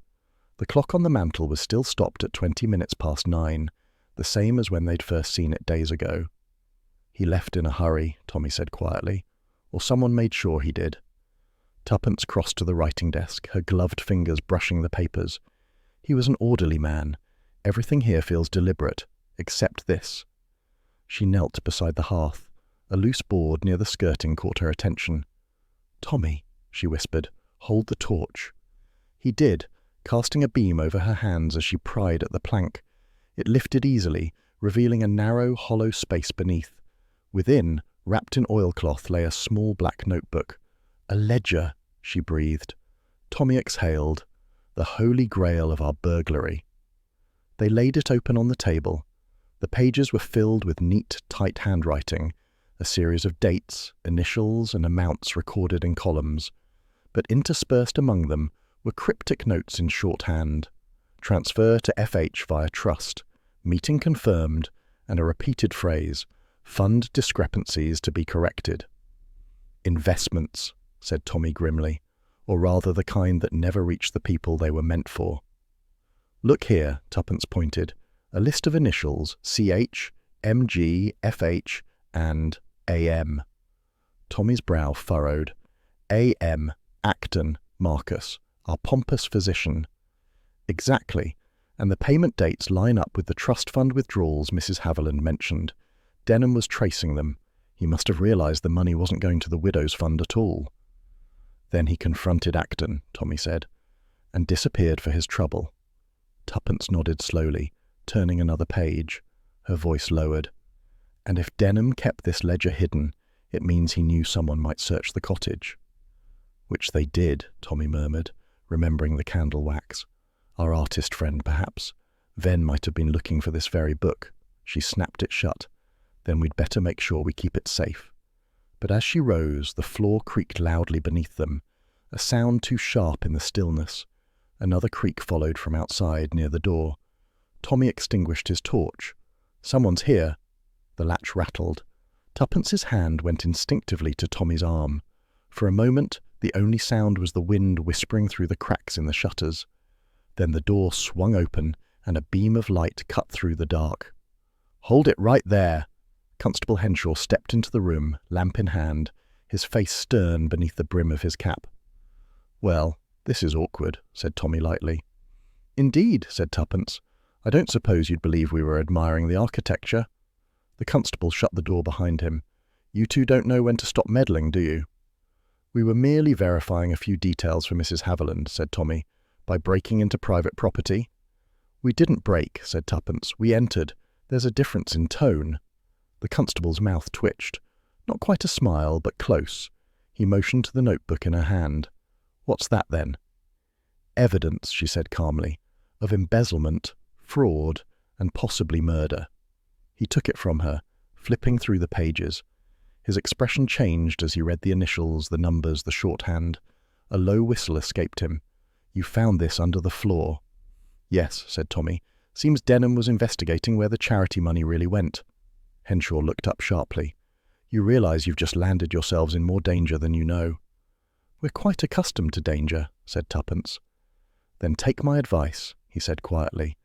The clock on the mantel was still stopped at 20 minutes past 9, the same as when they'd first seen it days ago. "He left in a hurry," Tommy said quietly. "Or someone made sure he did." Tuppence crossed to the writing desk, her gloved fingers brushing the papers. "He was an orderly man. Everything here feels deliberate, except this." She knelt beside the hearth. A loose board near the skirting caught her attention. "Tommy," she whispered, "hold the torch." He did, casting a beam over her hands as she pried at the plank. It lifted easily, revealing a narrow, hollow space beneath. Within, wrapped in oilcloth, lay a small black notebook. "A ledger," she breathed. Tommy exhaled. "The holy grail of our burglary." They laid it open on the table. The pages were filled with neat, tight handwriting, a series of dates, initials, and amounts recorded in columns. But interspersed among them were cryptic notes in shorthand. Transfer to FH via trust, meeting confirmed, and a repeated phrase, fund discrepancies to be corrected. "Investments," said Tommy grimly, "or rather the kind that never reached the people they were meant for." "Look here," Tuppence pointed, "a list of initials, CH, MG, FH, and AM. Tommy's brow furrowed. AM, Acton, Marcus, our pompous physician. Exactly, and the payment dates line up with the trust fund withdrawals Mrs. Haviland mentioned. Denham was tracing them. He must have realised the money wasn't going to the widow's fund at all. Then he confronted Acton, Tommy said, and disappeared for his trouble. Tuppence nodded slowly, turning another page. Her voice lowered. "And if Denham kept this ledger hidden, it means he knew someone might search the cottage." "Which they did," Tommy murmured, remembering the candle wax. "Our artist friend, perhaps. Ven might have been looking for this very book." She snapped it shut. "Then we'd better make sure we keep it safe." But as she rose, the floor creaked loudly beneath them, a sound too sharp in the stillness. Another creak followed from outside, near the door. Tommy extinguished his torch. "Someone's here." The latch rattled. Tuppence's hand went instinctively to Tommy's arm. For a moment, the only sound was the wind whispering through the cracks in the shutters. Then the door swung open, and a beam of light cut through the dark. "Hold it right there!" Constable Henshaw stepped into the room, lamp in hand, his face stern beneath the brim of his cap. "Well, this is awkward," said Tommy lightly. "Indeed," said Tuppence. "I don't suppose you'd believe we were admiring the architecture." The constable shut the door behind him. "You two don't know when to stop meddling, do you?" "We were merely verifying a few details for Mrs. Haviland," said Tommy, "by breaking into private property." "We didn't break," said Tuppence. "We entered. There's a difference in tone." The constable's mouth twitched. Not quite a smile, but close. He motioned to the notebook in her hand. "What's that, then?" "Evidence," she said calmly, "of embezzlement, fraud, and possibly murder." He took it from her, flipping through the pages. His expression changed as he read the initials, the numbers, the shorthand. A low whistle escaped him. "You found this under the floor." "Yes," said Tommy. "Seems Denham was investigating where the charity money really went." Henshaw looked up sharply. "You realize you've just landed yourselves in more danger than you know." "We're quite accustomed to danger," said Tuppence. "Then take my advice," he said quietly.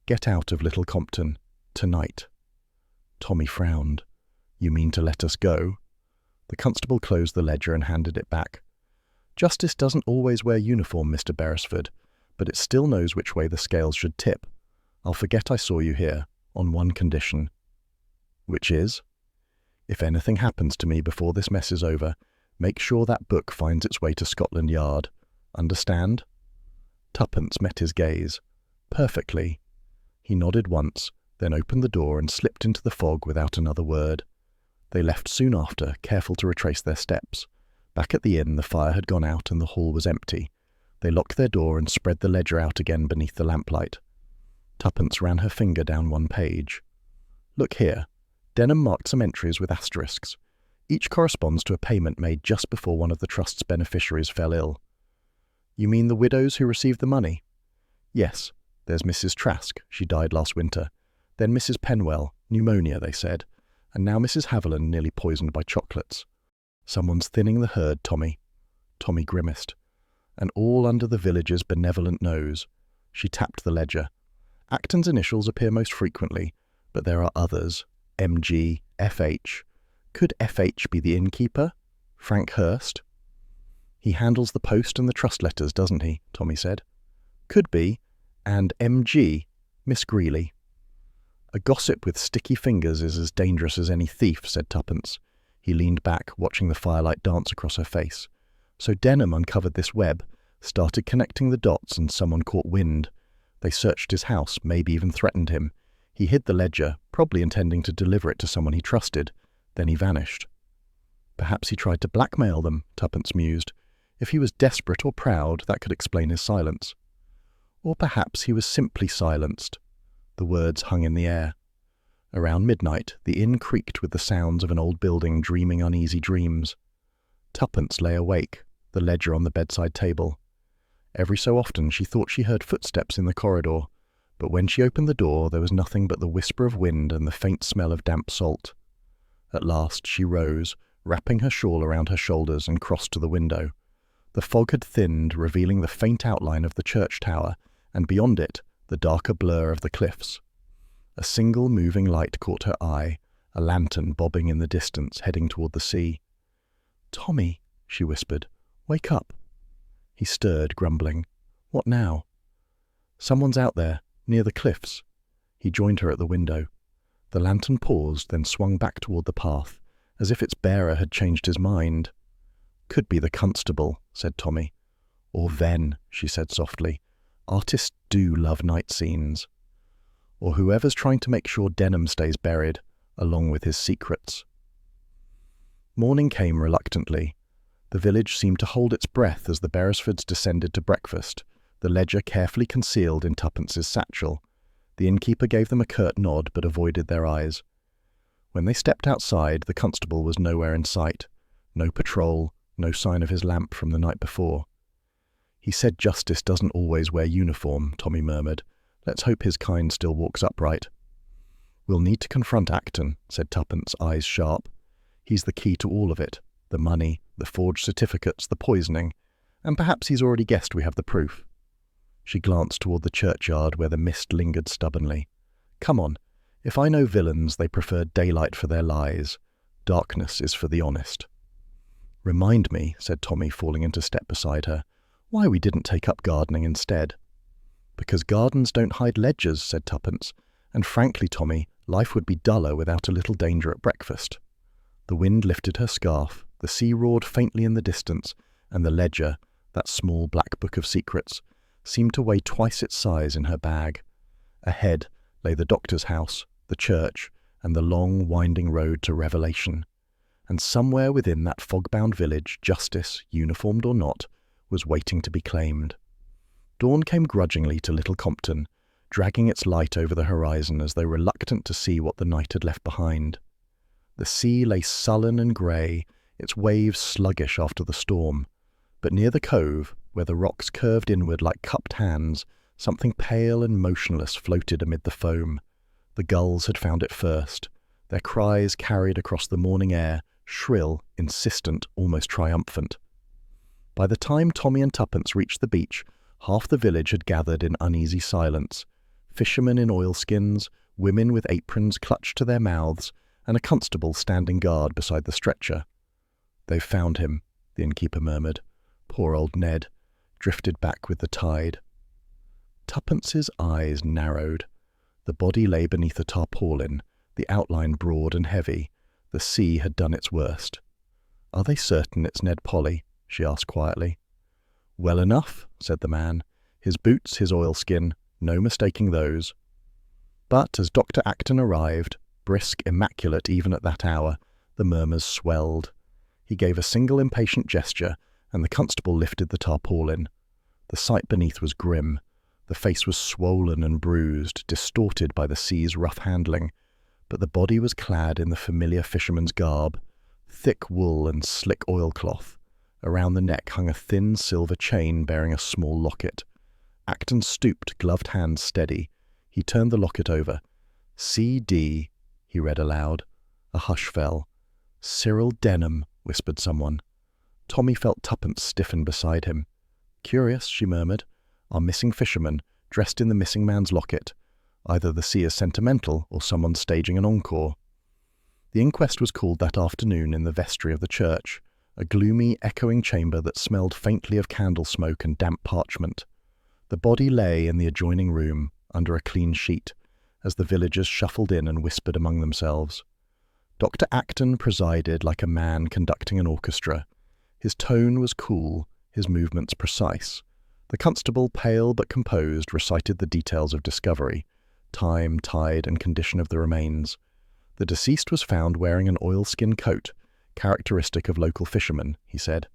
"Get out of Little Compton. Tonight." Tommy frowned. "You mean to let us go?" The constable closed the ledger and handed it back. "Justice doesn't always wear uniform, Mr. Beresford, but it still knows which way the scales should tip. I'll forget I saw you here, on one condition." "Which is?" "If anything happens to me before this mess is over, make sure that book finds its way to Scotland Yard. Understand?" Tuppence met his gaze. "Perfectly." He nodded once, then opened the door and slipped into the fog without another word. They left soon after, careful to retrace their steps. Back at the inn, the fire had gone out and the hall was empty. They locked their door and spread the ledger out again beneath the lamplight. Tuppence ran her finger down one page. "Look here." Denham marked some entries with asterisks. Each corresponds to a payment made just before one of the trust's beneficiaries fell ill. "You mean the widows who received the money?" "Yes. There's Mrs. Trask. She died last winter. Then Mrs. Penwell. Pneumonia, they said. And now Mrs. Haviland, nearly poisoned by chocolates. Someone's thinning the herd, Tommy." Tommy grimaced. "And all under the village's benevolent nose." She tapped the ledger. "Acton's initials appear most frequently, but there are others. MG, FH. Could FH be the innkeeper? Frank Hurst?" "He handles the post and the trust letters, doesn't he?" Tommy said. "Could be. And MG, Miss Greeley." "A gossip with sticky fingers is as dangerous as any thief," said Tuppence. He leaned back, watching the firelight dance across her face. "So Denham uncovered this web, started connecting the dots, and someone caught wind. They searched his house, maybe even threatened him. He hid the ledger, probably intending to deliver it to someone he trusted. Then he vanished." "Perhaps he tried to blackmail them," Tuppence mused. "If he was desperate or proud, that could explain his silence. Or perhaps he was simply silenced." The words hung in the air. Around midnight, the inn creaked with the sounds of an old building dreaming uneasy dreams. Tuppence lay awake, the ledger on the bedside table. Every so often she thought she heard footsteps in the corridor, but when she opened the door there was nothing but the whisper of wind and the faint smell of damp salt. At last she rose, wrapping her shawl around her shoulders, and crossed to the window. The fog had thinned, revealing the faint outline of the church tower, and beyond it, the darker blur of the cliffs. A single moving light caught her eye, a lantern bobbing in the distance, heading toward the sea. "Tommy," she whispered, "wake up." He stirred, grumbling. "What now?" "Someone's out there, near the cliffs." He joined her at the window. The lantern paused, then swung back toward the path, as if its bearer had changed his mind. "Could be the constable," said Tommy. "Or Venn," she said softly. "Artists do love night scenes." "Or whoever's trying to make sure Denham stays buried, along with his secrets." Morning came reluctantly. The village seemed to hold its breath as the Beresfords descended to breakfast, the ledger carefully concealed in Tuppence's satchel. The innkeeper gave them a curt nod, but avoided their eyes. When they stepped outside, the constable was nowhere in sight. No patrol, no sign of his lamp from the night before. "He said justice doesn't always wear uniform," Tommy murmured. "Let's hope his kind still walks upright." "We'll need to confront Acton," said Tuppence, eyes sharp. "He's the key to all of it. The money, the forged certificates, the poisoning. And perhaps he's already guessed we have the proof." She glanced toward the churchyard where the mist lingered stubbornly. "Come on. If I know villains, they prefer daylight for their lies. Darkness is for the honest." "Remind me," said Tommy, falling into step beside her, "why we didn't take up gardening instead." "Because gardens don't hide ledgers," said Tuppence. "And frankly, Tommy, life would be duller without a little danger at breakfast." The wind lifted her scarf, The sea roared faintly in the distance, and the ledger, that small black book of secrets, seemed to weigh twice its size in her bag. Ahead lay the doctor's house, the church, and the long, winding road to revelation. And somewhere within that fog-bound village, justice, uniformed or not, was waiting to be claimed. Dawn came grudgingly to Little Compton, dragging its light over the horizon as though reluctant to see what the night had left behind. The sea lay sullen and grey, its waves sluggish after the storm, but near the cove, where the rocks curved inward like cupped hands, something pale and motionless floated amid the foam. The gulls had found it first, their cries carried across the morning air, shrill, insistent, almost triumphant. By the time Tommy and Tuppence reached the beach, half the village had gathered in uneasy silence. Fishermen in oilskins, women with aprons clutched to their mouths, and a constable standing guard beside the stretcher. "They've found him," the innkeeper murmured. "Poor old Ned, drifted back with the tide." Tuppence's eyes narrowed. The body lay beneath a tarpaulin, the outline broad and heavy. The sea had done its worst. "Are they certain it's Ned Polly?" she asked quietly. "Well enough," said the man. "His boots, his oilskin, no mistaking those." But as Dr. Acton arrived, brisk, immaculate even at that hour, the murmurs swelled. He gave a single impatient gesture, and the constable lifted the tarpaulin. The sight beneath was grim. The face was swollen and bruised, distorted by the sea's rough handling, but the body was clad in the familiar fisherman's garb, thick wool and slick oilcloth. Around the neck hung a thin silver chain bearing a small locket. Acton stooped, gloved hands steady. He turned the locket over. "C.D.," he read aloud. A hush fell. "Cyril Denham," whispered someone. Tommy felt Tuppence stiffen beside him. "Curious," she murmured. "Our missing fisherman, dressed in the missing man's locket. Either the sea is sentimental, or someone staging an encore." The inquest was called that afternoon in the vestry of the church, a gloomy, echoing chamber that smelled faintly of candle smoke and damp parchment. The body lay in the adjoining room, under a clean sheet, as the villagers shuffled in and whispered among themselves. Dr. Acton presided like a man conducting an orchestra. His tone was cool, his movements precise. The constable, pale but composed, recited the details of discovery, time, tide, and condition of the remains. The deceased was found wearing an oilskin coat, characteristic of local fishermen, he said.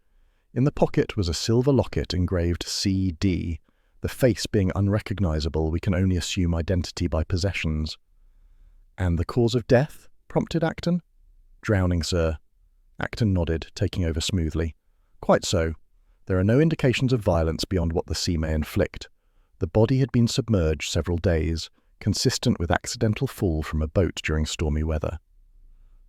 In the pocket was a silver locket engraved C.D., the face being unrecognizable. We can only assume identity by possessions. "And the cause of death?" prompted Acton. "Drowning, sir." Acton nodded, taking over smoothly. "Quite so. There are no indications of violence beyond what the sea may inflict. The body had been submerged several days, consistent with accidental fall from a boat during stormy weather."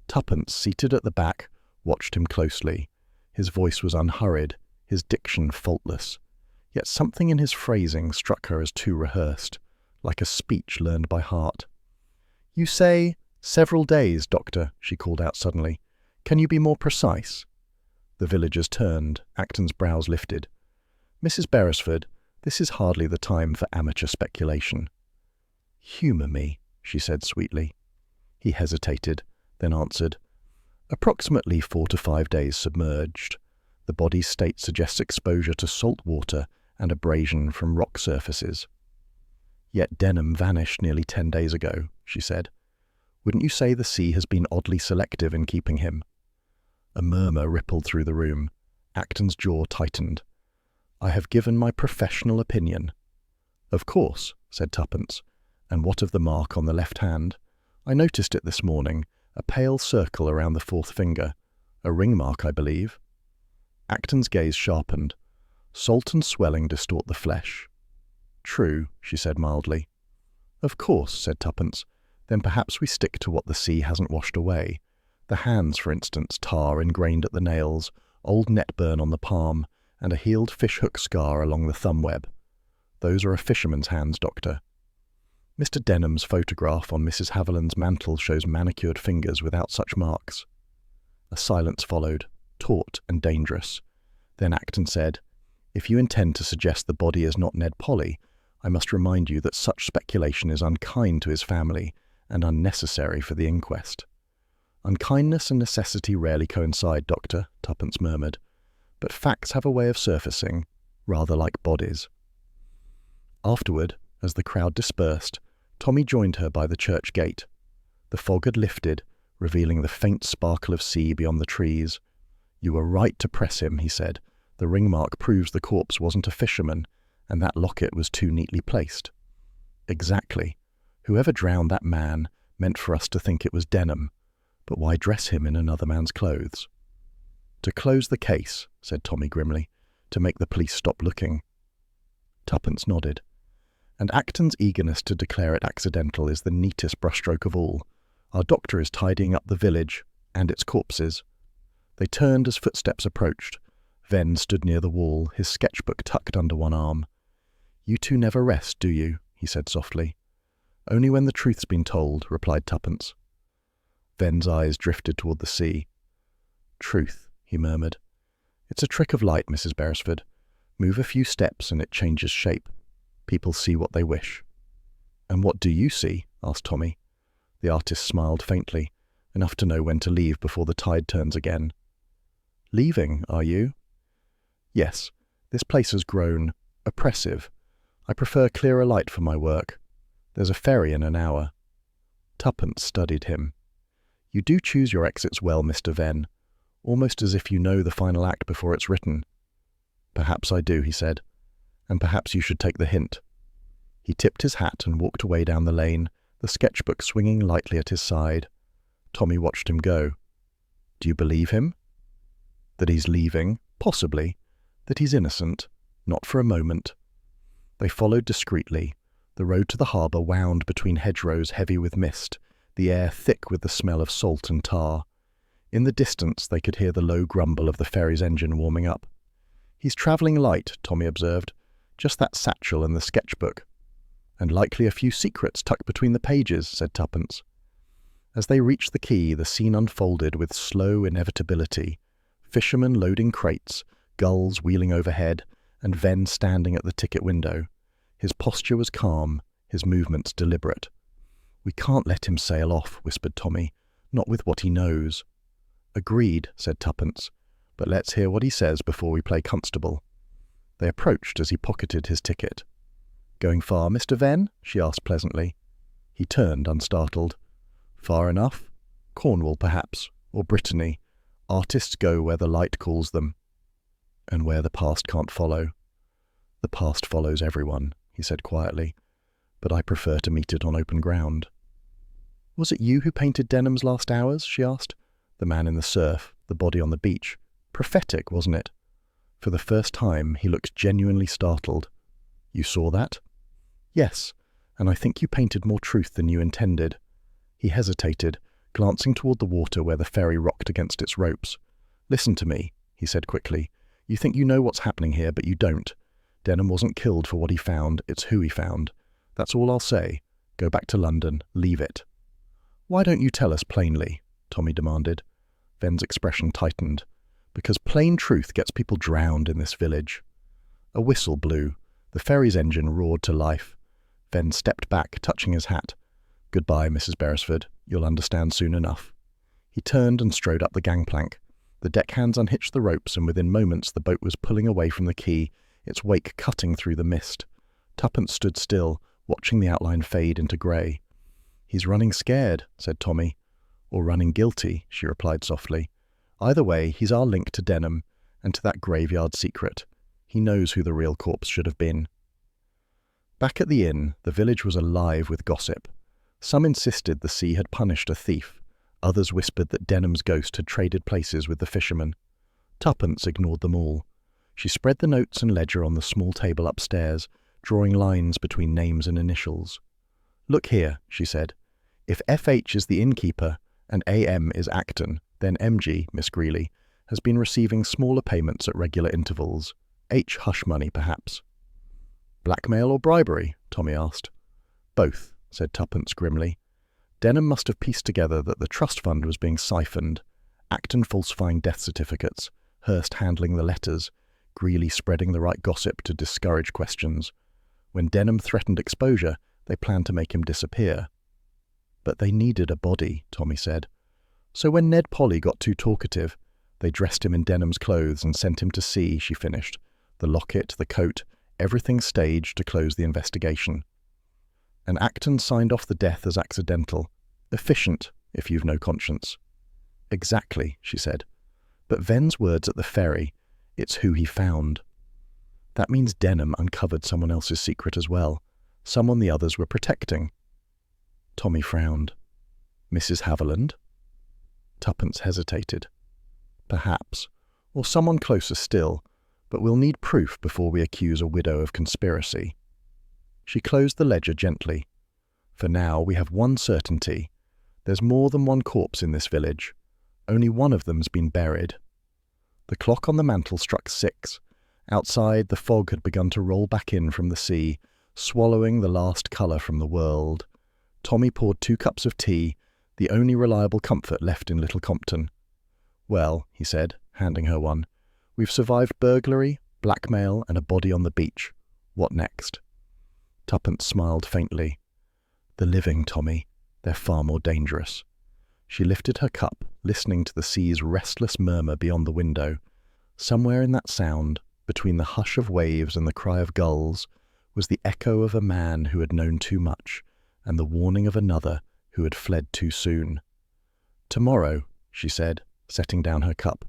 Tuppence, seated at the back, watched him closely. His voice was unhurried, his diction faultless. Yet something in his phrasing struck her as too rehearsed, like a speech learned by heart. "You say, several days, Doctor," she called out suddenly. "Can you be more precise?" The villagers turned, Acton's brows lifted. "Mrs. Beresford, this is hardly the time for amateur speculation." "Humour me," she said sweetly. He hesitated, then answered, "Approximately 4 to 5 days submerged. The body's state suggests exposure to salt water and abrasion from rock surfaces." "Yet Denham vanished nearly 10 days ago," she said. "Wouldn't you say the sea has been oddly selective in keeping him?" A murmur rippled through the room. Acton's jaw tightened. "I have given my professional opinion." "Of course," said Tuppence. "And what of the mark on the left hand? I noticed it this morning, a pale circle around the fourth finger. A ring mark, I believe." Acton's gaze sharpened. "Salt and swelling distort the flesh." "True," she said mildly. "Of course," said Tuppence. "Then perhaps we stick to what the sea hasn't washed away. The hands, for instance, tar ingrained at the nails, old net burn on the palm, and a healed fishhook scar along the thumb web. Those are a fisherman's hands, Doctor." "Mr. Denham's photograph on Mrs. Haviland's mantel shows manicured fingers without such marks." A silence followed, taut and dangerous. Then Acton said, "If you intend to suggest the body is not Ned Polly, I must remind you that such speculation is unkind to his family and unnecessary for the inquest." "Unkindness and necessity rarely coincide, Doctor," Tuppence murmured, "but facts have a way of surfacing, rather like bodies." Afterward, as the crowd dispersed, Tommy joined her by the church gate. The fog had lifted, revealing the faint sparkle of sea beyond the trees. "You were right to press him," he said. "The ring mark proves the corpse wasn't a fisherman, and that locket was too neatly placed." "Exactly. Whoever drowned that man meant for us to think it was Denham. But why dress him in another man's clothes?" "To close the case," said Tommy grimly. "To make the police stop looking." Tuppence nodded. "And Acton's eagerness to declare it accidental is the neatest brushstroke of all. Our doctor is tidying up the village and its corpses." They turned as footsteps approached. Venn stood near the wall, his sketchbook tucked under one arm. "You two never rest, do you?" he said softly. "Only when the truth's been told," replied Tuppence. Venn's eyes drifted toward the sea. "Truth," he murmured. "It's a trick of light, Mrs. Beresford. Move a few steps and it changes shape. People see what they wish." "And what do you see?" asked Tommy. The artist smiled faintly, enough to know when to leave before the tide turns again. "Leaving, are you?" "Yes. This place has grown oppressive. I prefer clearer light for my work. There's a ferry in an hour." Tuppence studied him. "You do choose your exits well, Mr. Venn, almost as if you know the final act before it's written." "Perhaps I do," he said, "and perhaps you should take the hint." He tipped his hat and walked away down the lane, the sketchbook swinging lightly at his side. Tommy watched him go. "Do you believe him?" "That he's leaving? Possibly. That he's innocent? Not for a moment." They followed discreetly. The road to the harbour wound between hedgerows heavy with mist, the air thick with the smell of salt and tar. In the distance they could hear the low grumble of the ferry's engine warming up. "He's travelling light," Tommy observed. "Just that satchel and the sketchbook." "And likely a few secrets tucked between the pages," said Tuppence. As they reached the quay, the scene unfolded with slow inevitability. Fishermen loading crates, gulls wheeling overhead, and Venn standing at the ticket window. His posture was calm, his movements deliberate. "We can't let him sail off," whispered Tommy. "Not with what he knows." "Agreed," said Tuppence. "But let's hear what he says before we play constable." They approached as he pocketed his ticket. "Going far, Mr. Venn?" she asked pleasantly. He turned, unstartled. "Far enough? Cornwall, perhaps, or Brittany. Artists go where the light calls them." "And where the past can't follow." "The past follows everyone," he said quietly, "but I prefer to meet it on open ground." "Was it you who painted Denham's last hours?" she asked. "The man in the surf, the body on the beach. Prophetic, wasn't it?" For the first time, he looked genuinely startled. "You saw that?" "Yes, and I think you painted more truth than you intended." He hesitated, glancing toward the water where the ferry rocked against its ropes. "Listen to me," he said quickly. "You think you know what's happening here, but you don't. Denham wasn't killed for what he found, it's who he found. That's all I'll say. Go back to London, leave it." "Why don't you tell us plainly?" Tommy demanded. Venn's expression tightened. "Because plain truth gets people drowned in this village." A whistle blew. The ferry's engine roared to life. Venn stepped back, touching his hat. "Goodbye, Mrs. Beresford. You'll understand soon enough." He turned and strode up the gangplank. The deckhands unhitched the ropes, and within moments the boat was pulling away from the quay, its wake cutting through the mist. Tuppence stood still, watching the outline fade into grey. "He's running scared," said Tommy. "Or running guilty," she replied softly. "Either way, he's our link to Denham, and to that graveyard secret. He knows who the real corpse should have been." Back at the inn, the village was alive with gossip. Some insisted the sea had punished a thief. Others whispered that Denham's ghost had traded places with the fisherman. Tuppence ignored them all. She spread the notes and ledger on the small table upstairs, drawing lines between names and initials. "Look here," she said. "If F.H. is the innkeeper and A.M. is Acton, then M.G., Miss Greeley, has been receiving smaller payments at regular intervals. H. hush money, perhaps." "Blackmail or bribery?" Tommy asked. "Both," said Tuppence grimly. "Denham must have pieced together that the trust fund was being siphoned, Acton falsifying death certificates, Hurst handling the letters, Greeley spreading the right gossip to discourage questions. When Denham threatened exposure, they planned to make him disappear." "But they needed a body," Tommy said. So when Ned Polly got too talkative, they dressed him in Denham's clothes and sent him to sea, she finished. The locket, the coat, everything staged to close the investigation. And Acton signed off the death as accidental. Efficient, if you've no conscience. Exactly, she said. But Ven's words at the ferry, it's who he found. That means Denham uncovered someone else's secret as well, someone the others were protecting. Tommy frowned. Mrs. Haviland? Tuppence hesitated. Perhaps, or someone closer still, but we'll need proof before we accuse a widow of conspiracy. She closed the ledger gently. For now we have one certainty. There's more than one corpse in this village. Only one of them's been buried. The clock on the mantel struck 6. Outside, the fog had begun to roll back in from the sea, swallowing the last colour from the world. Tommy poured 2 cups of tea, the only reliable comfort left in Little Compton. Well, he said, handing her one, we've survived burglary, blackmail, and a body on the beach. What next? Tuppence smiled faintly. The living, Tommy. They're far more dangerous. She lifted her cup, listening to the sea's restless murmur beyond the window. Somewhere in that sound, between the hush of waves and the cry of gulls, was the echo of a man who had known too much, and the warning of another who had fled too soon. Tomorrow, she said, setting down her cup,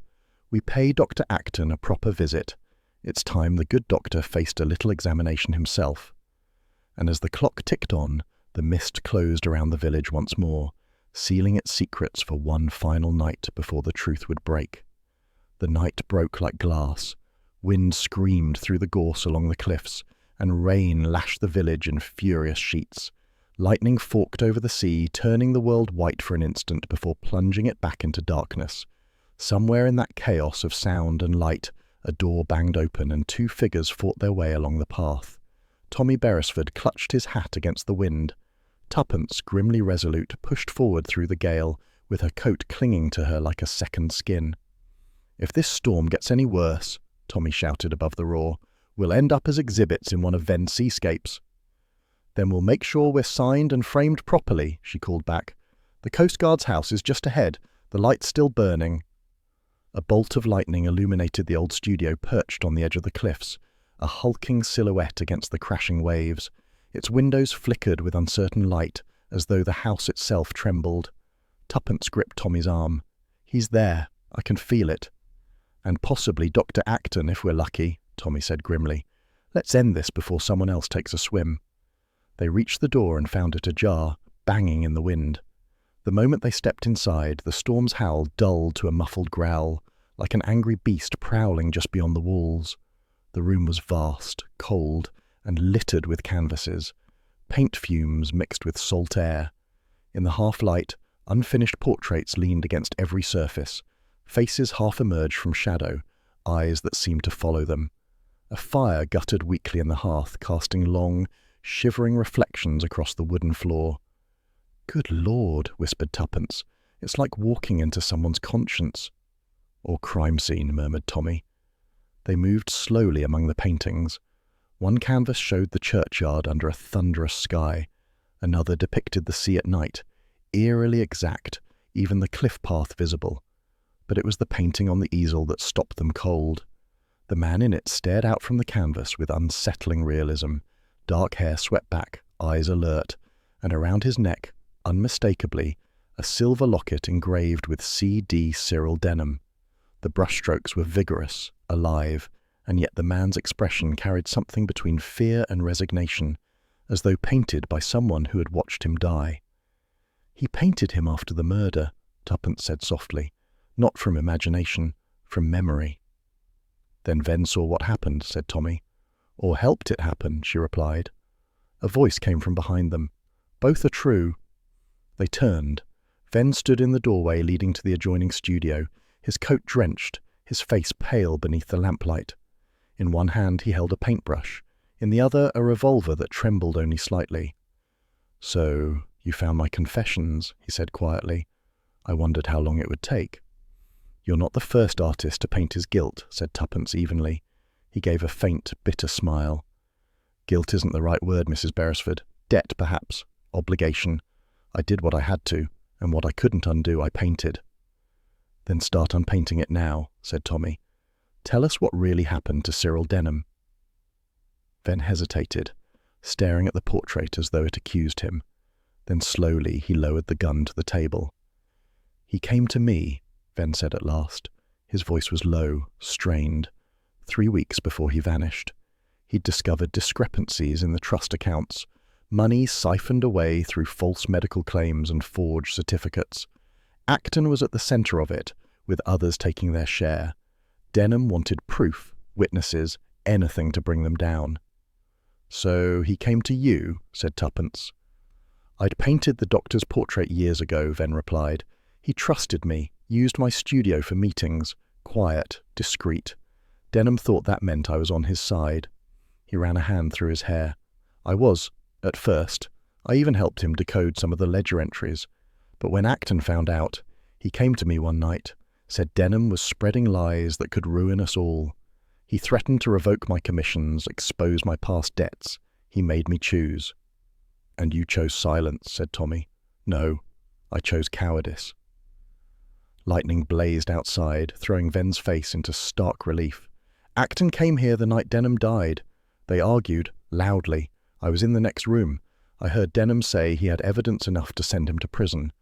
we pay Dr. Acton a proper visit. It's time the good doctor faced a little examination himself. And as the clock ticked on, the mist closed around the village once more, sealing its secrets for one final night before the truth would break. The night broke like glass. Wind screamed through the gorse along the cliffs, and rain lashed the village in furious sheets. Lightning forked over the sea, turning the world white for an instant before plunging it back into darkness. Somewhere in that chaos of sound and light, a door banged open and 2 figures fought their way along the path. Tommy Beresford clutched his hat against the wind. Tuppence, grimly resolute, pushed forward through the gale, with her coat clinging to her like a second skin. If this storm gets any worse, Tommy shouted above the roar, we'll end up as exhibits in one of Ven's seascapes. Then we'll make sure we're signed and framed properly, she called back. The Coast Guard's house is just ahead, the light's still burning. A bolt of lightning illuminated the old studio perched on the edge of the cliffs, a hulking silhouette against the crashing waves. Its windows flickered with uncertain light, as though the house itself trembled. Tuppence gripped Tommy's arm. He's there. I can feel it. And possibly Dr. Acton, if we're lucky, Tommy said grimly. Let's end this before someone else takes a swim. They reached the door and found it ajar, banging in the wind. The moment they stepped inside, the storm's howl dulled to a muffled growl, like an angry beast prowling just beyond the walls. The room was vast, cold, and littered with canvases, paint fumes mixed with salt air. In the half-light, unfinished portraits leaned against every surface, faces half emerged from shadow, eyes that seemed to follow them. A fire guttered weakly in the hearth, casting long, shivering reflections across the wooden floor. "Good Lord," whispered Tuppence, "it's like walking into someone's conscience." "Or crime scene," murmured Tommy. They moved slowly among the paintings. One canvas showed the churchyard under a thunderous sky. Another depicted the sea at night, eerily exact, even the cliff path visible. But it was the painting on the easel that stopped them cold. The man in it stared out from the canvas with unsettling realism, dark hair swept back, eyes alert, and around his neck, unmistakably, a silver locket engraved with C.D. Cyril Denham. The brushstrokes were vigorous, alive, and yet the man's expression carried something between fear and resignation, as though painted by someone who had watched him die. "He painted him after the murder," Tuppence said softly, "not from imagination, from memory." "Then Ven saw what happened," said Tommy. "Or helped it happen," she replied. A voice came from behind them. "Both are true." They turned. Ven stood in the doorway leading to the adjoining studio, his coat drenched, his face pale beneath the lamplight. In one hand he held a paintbrush, in the other a revolver that trembled only slightly. "So, you found my confessions," he said quietly. "I wondered how long it would take." "You're not the first artist to paint his guilt," said Tuppence evenly. He gave a faint, bitter smile. "Guilt isn't the right word, Mrs. Beresford. Debt, perhaps. Obligation. I did what I had to, and what I couldn't undo I painted." "Then start unpainting it now," said Tommy. "Tell us what really happened to Cyril Denham." Ven hesitated, staring at the portrait as though it accused him. Then slowly he lowered the gun to the table. "He came to me," Ven said at last. His voice was low, strained. 3 weeks before he vanished. He'd discovered discrepancies in the trust accounts, money siphoned away through false medical claims and forged certificates. Acton was at the centre of it, with others taking their share. Denham wanted proof, witnesses, anything to bring them down. "So he came to you," said Tuppence. "I'd painted the doctor's portrait years ago," Ven replied. "He trusted me, used my studio for meetings, quiet, discreet. Denham thought that meant I was on his side." He ran a hand through his hair. "I was, at first. I even helped him decode some of the ledger entries. But when Acton found out, he came to me one night, said Denham was spreading lies that could ruin us all. He threatened to revoke my commissions, expose my past debts. He made me choose." "And you chose silence," said Tommy. "No, I chose cowardice." Lightning blazed outside, throwing Ven's face into stark relief. "Acton came here the night Denham died. They argued, loudly. I was in the next room. I heard Denham say he had evidence enough to send him to prison.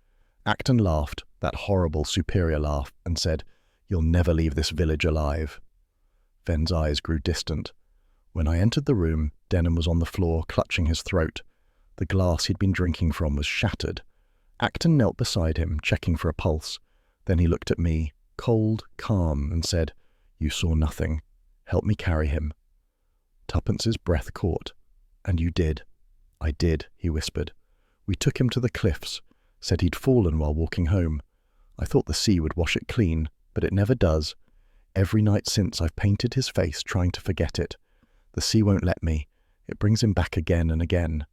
Acton laughed, that horrible superior laugh, and said, 'You'll never leave this village alive.'" Ven's eyes grew distant. "When I entered the room, Denham was on the floor, clutching his throat. The glass he'd been drinking from was shattered. Acton knelt beside him, checking for a pulse. Then he looked at me, cold, calm, and said, 'You saw nothing. Help me carry him.'" Tuppence's breath caught. "And you did?" "I did," he whispered. "We took him to the cliffs. Said he'd fallen while walking home. I thought the sea would wash it clean, but it never does. Every night since I've painted his face, trying to forget it. The sea won't let me. It brings him back again and again."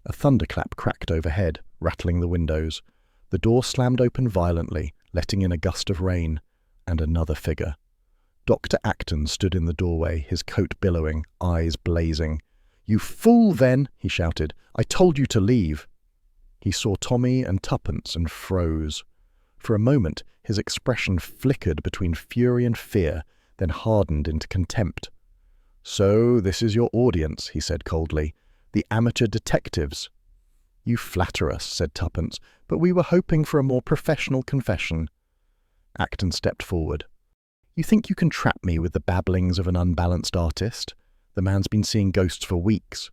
A thunderclap cracked overhead, rattling the windows. The door slammed open violently, letting in a gust of rain, and another figure. Dr. Acton stood in the doorway, his coat billowing, eyes blazing. "You fool, Ven!" he shouted. "I told you to leave." He saw Tommy and Tuppence and froze. For a moment, his expression flickered between fury and fear, then hardened into contempt. "So this is your audience," he said coldly. "The amateur detectives." "You flatter us," said Tuppence, "but we were hoping for a more professional confession." Acton stepped forward. "You think you can trap me with the babblings of an unbalanced artist? The man's been seeing ghosts for weeks."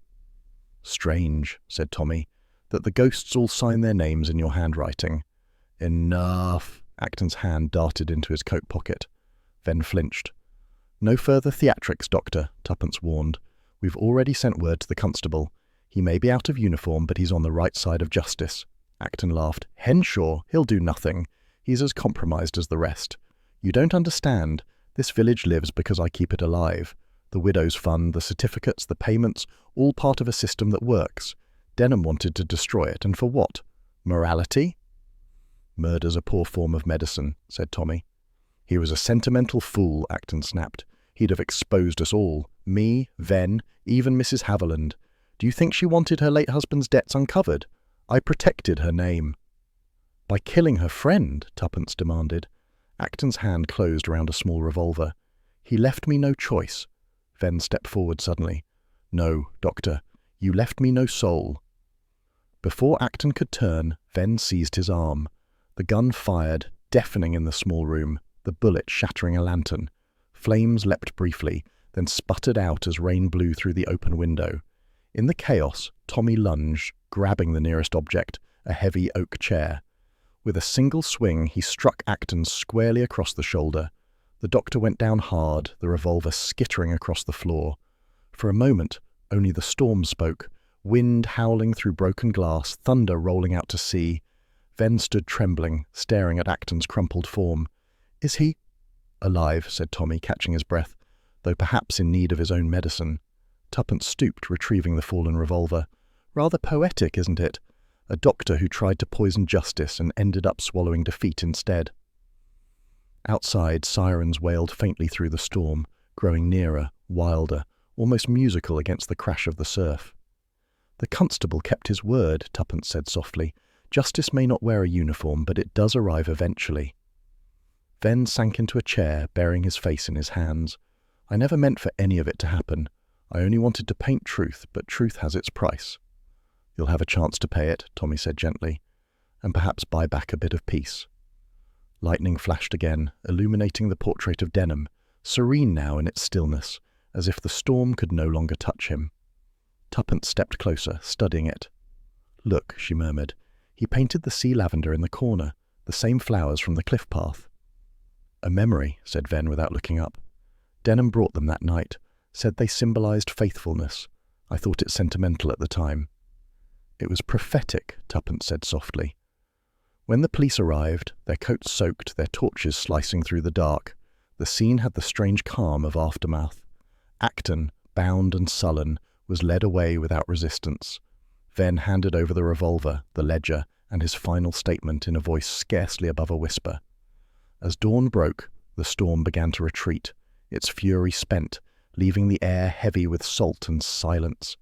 "Strange," said Tommy, "that the ghosts all sign their names in your handwriting." "Enough!" Acton's hand darted into his coat pocket. Ven flinched. "No further theatrics, Doctor," Tuppence warned. "We've already sent word to the constable. He may be out of uniform, but he's on the right side of justice." Acton laughed. "Henshaw, he'll do nothing. He's as compromised as the rest. You don't understand. This village lives because I keep it alive. The widow's fund, the certificates, the payments, all part of a system that works. Denham wanted to destroy it, and for what? Morality?" "Murder's a poor form of medicine," said Tommy. "He was a sentimental fool," Acton snapped. "He'd have exposed us all. Me, Ven, even Mrs. Haviland. Do you think she wanted her late husband's debts uncovered? I protected her name." "By killing her friend?" Tuppence demanded. Acton's hand closed around a small revolver. "He left me no choice." Ven stepped forward suddenly. "No, Doctor, you left me no soul." Before Acton could turn, Ven seized his arm. The gun fired, deafening in the small room, the bullet shattering a lantern. Flames leapt briefly, then sputtered out as rain blew through the open window. In the chaos, Tommy lunged, grabbing the nearest object, a heavy oak chair. With a single swing, he struck Acton squarely across the shoulder. The doctor went down hard, the revolver skittering across the floor. For a moment, only the storm spoke, wind howling through broken glass, thunder rolling out to sea. Ven stood trembling, staring at Acton's crumpled form. "Is he—" "Alive," said Tommy, catching his breath, though perhaps in need of his own medicine. Tuppence stooped, retrieving the fallen revolver. "Rather poetic, isn't it? A doctor who tried to poison justice and ended up swallowing defeat instead." Outside, sirens wailed faintly through the storm, growing nearer, wilder, almost musical against the crash of the surf. "The constable kept his word," Tuppence said softly. "Justice may not wear a uniform, but it does arrive eventually." Ven sank into a chair, burying his face in his hands. I never meant for any of it to happen. I only wanted to paint truth, but truth has its price. You'll have a chance to pay it, Tommy said gently, and perhaps buy back a bit of peace. Lightning flashed again, illuminating the portrait of Denham, serene now in its stillness, as if the storm could no longer touch him. Tuppence stepped closer, studying it. "Look," she murmured. "He painted the sea lavender in the corner, the same flowers from the cliff path." "A memory," said Ven without looking up. "Denham brought them that night, said they symbolized faithfulness. I thought it sentimental at the time." "It was prophetic," Tuppence said softly. When the police arrived, their coats soaked, their torches slicing through the dark, the scene had the strange calm of aftermath. Acton, bound and sullen, was led away without resistance. Ven handed over the revolver, the ledger, and his final statement in a voice scarcely above a whisper. As dawn broke, the storm began to retreat, its fury spent, leaving the air heavy with salt and silence.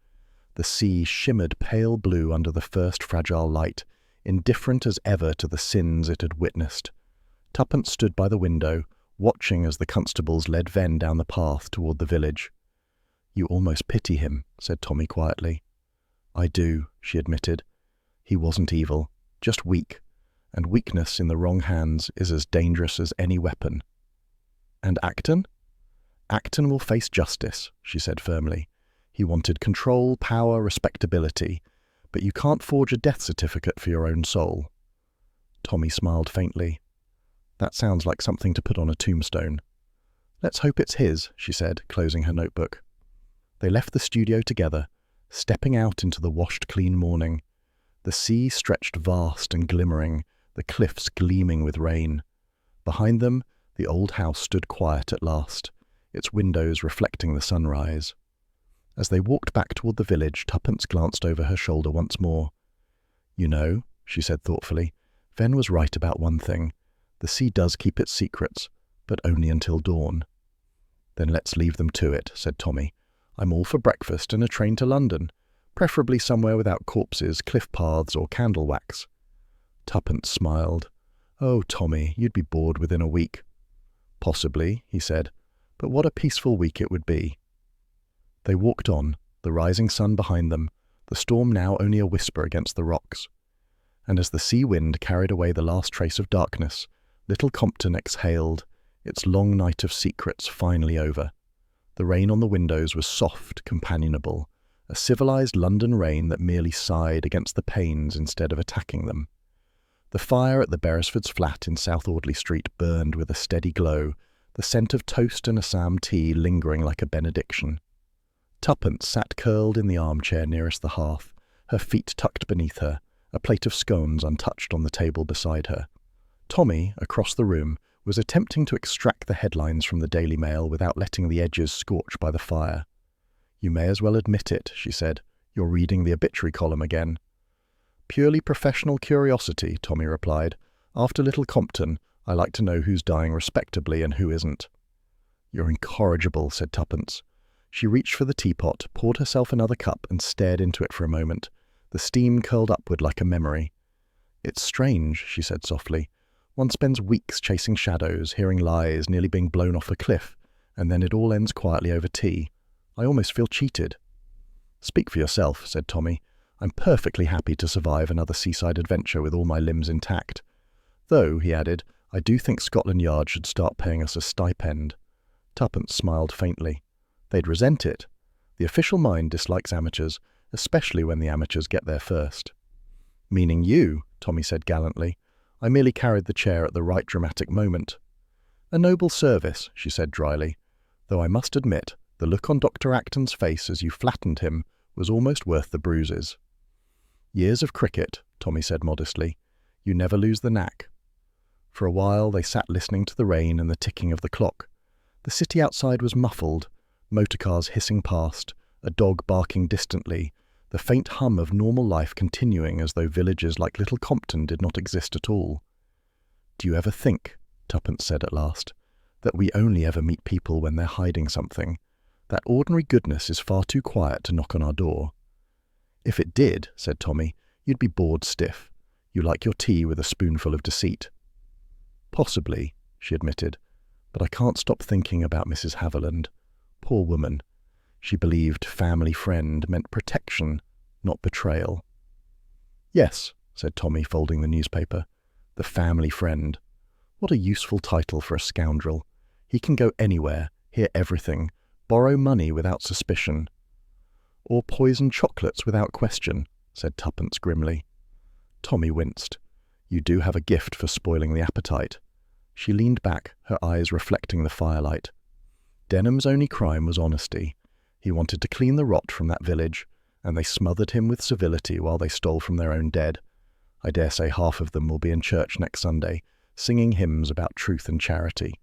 The sea shimmered pale blue under the first fragile light, indifferent as ever to the sins it had witnessed. Tuppence stood by the window, watching as the constables led Ven down the path toward the village. "You almost pity him," said Tommy quietly. "I do," she admitted. "He wasn't evil, just weak, and weakness in the wrong hands is as dangerous as any weapon." "And Acton?" "Acton will face justice," she said firmly. "He wanted control, power, respectability, but you can't forge a death certificate for your own soul." Tommy smiled faintly. "That sounds like something to put on a tombstone." "Let's hope it's his," she said, closing her notebook. They left the studio together, stepping out into the washed-clean morning. The sea stretched vast and glimmering, the cliffs gleaming with rain. Behind them, the old house stood quiet at last, its windows reflecting the sunrise. As they walked back toward the village, Tuppence glanced over her shoulder once more. "You know," she said thoughtfully, "Ven was right about one thing. The sea does keep its secrets, but only until dawn." "Then let's leave them to it," said Tommy. "I'm all for breakfast and a train to London, preferably somewhere without corpses, cliff paths, or candle wax." Tuppence smiled. "Oh, Tommy, you'd be bored within a week." "Possibly," he said, "but what a peaceful week it would be." They walked on, the rising sun behind them, the storm now only a whisper against the rocks. And as the sea wind carried away the last trace of darkness, little Compton exhaled, its long night of secrets finally over. The rain on the windows was soft, companionable, a civilized London rain that merely sighed against the panes instead of attacking them. The fire at the Beresfords' flat in South Audley Street burned with a steady glow, the scent of toast and Assam tea lingering like a benediction. Tuppence sat curled in the armchair nearest the hearth, her feet tucked beneath her, a plate of scones untouched on the table beside her. Tommy, across the room, was attempting to extract the headlines from the Daily Mail without letting the edges scorch by the fire. "You may as well admit it," she said. "You're reading the obituary column again." "Purely professional curiosity," Tommy replied. "After Little Compton, I like to know who's dying respectably and who isn't." "You're incorrigible," said Tuppence. She reached for the teapot, poured herself another cup, and stared into it for a moment. The steam curled upward like a memory. "It's strange," she said softly. "One spends weeks chasing shadows, hearing lies, nearly being blown off a cliff, and then it all ends quietly over tea. I almost feel cheated." "Speak for yourself," said Tommy. "I'm perfectly happy to survive another seaside adventure with all my limbs intact. Though," he added, "I do think Scotland Yard should start paying us a stipend." Tuppence smiled faintly. "They'd resent it. The official mind dislikes amateurs, especially when the amateurs get there first." "Meaning you," Tommy said gallantly. "I merely carried the chair at the right dramatic moment." "A noble service," she said dryly, "though I must admit, the look on Dr. Acton's face as you flattened him was almost worth the bruises." "Years of cricket," Tommy said modestly. "You never lose the knack." For a while they sat listening to the rain and the ticking of the clock. The city outside was muffled, motorcars hissing past, a dog barking distantly, the faint hum of normal life continuing as though villages like Little Compton did not exist at all. "Do you ever think," Tuppence said at last, "that we only ever meet people when they're hiding something? That ordinary goodness is far too quiet to knock on our door." "If it did," said Tommy, "you'd be bored stiff. You like your tea with a spoonful of deceit." "Possibly," she admitted, "but I can't stop thinking about Mrs. Haviland. Poor woman. She believed family friend meant protection, not betrayal." "Yes," said Tommy, folding the newspaper. "The family friend. What a useful title for a scoundrel. He can go anywhere, hear everything, borrow money without suspicion." "Or poison chocolates without question," said Tuppence grimly. Tommy winced. "You do have a gift for spoiling the appetite." She leaned back, her eyes reflecting the firelight. Denham's only crime was honesty. He wanted to clean the rot from that village, and they smothered him with civility while they stole from their own dead. I dare say half of them will be in church next Sunday, singing hymns about truth and charity.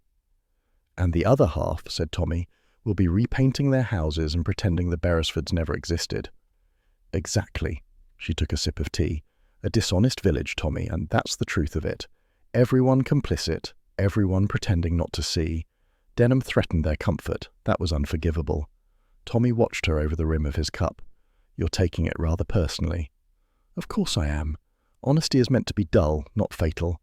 "And the other half," said Tommy, "will be repainting their houses and pretending the Beresfords never existed." "Exactly." She took a sip of tea. "A dishonest village, Tommy, and that's the truth of it. Everyone complicit, everyone pretending not to see. Denham threatened their comfort. That was unforgivable." Tommy watched her over the rim of his cup. "You're taking it rather personally." "Of course I am. Honesty is meant to be dull, not fatal."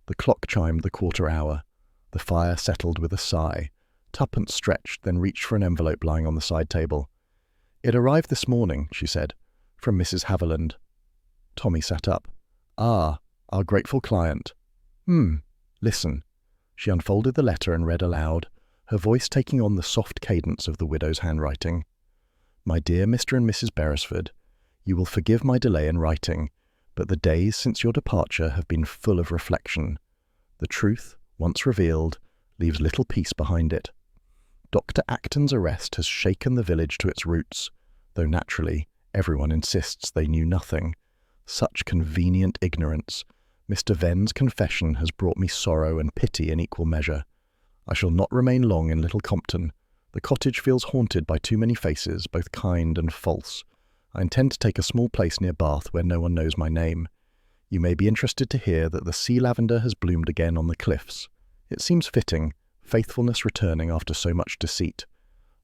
The clock chimed the quarter hour. The fire settled with a sigh. Tuppence stretched, then reached for an envelope lying on the side table. "It arrived this morning," she said, "from Mrs. Haviland." Tommy sat up. "Ah, our grateful client. Listen." She unfolded the letter and read aloud, her voice taking on the soft cadence of the widow's handwriting. "My dear Mr. and Mrs. Beresford, you will forgive my delay in writing, but the days since your departure have been full of reflection. The truth, once revealed, leaves little peace behind it. Dr. Acton's arrest has shaken the village to its roots, though naturally everyone insists they knew nothing. Such convenient ignorance. Mr. Venn's confession has brought me sorrow and pity in equal measure. I shall not remain long in Little Compton. The cottage feels haunted by too many faces, both kind and false. I intend to take a small place near Bath where no one knows my name. You may be interested to hear that the sea lavender has bloomed again on the cliffs. It seems fitting, faithfulness returning after so much deceit.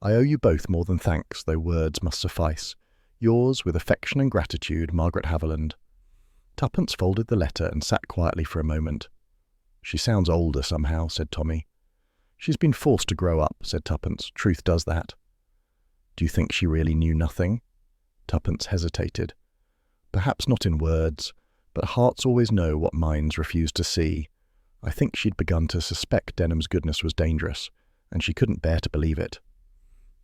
I owe you both more than thanks, though words must suffice. Yours, with affection and gratitude, Margaret Haviland." Tuppence folded the letter and sat quietly for a moment. "She sounds older somehow," said Tommy. "She's been forced to grow up," said Tuppence. "Truth does that." "Do you think she really knew nothing?" Tuppence hesitated. "Perhaps not in words, but hearts always know what minds refuse to see. I think she'd begun to suspect Denham's goodness was dangerous, and she couldn't bear to believe it."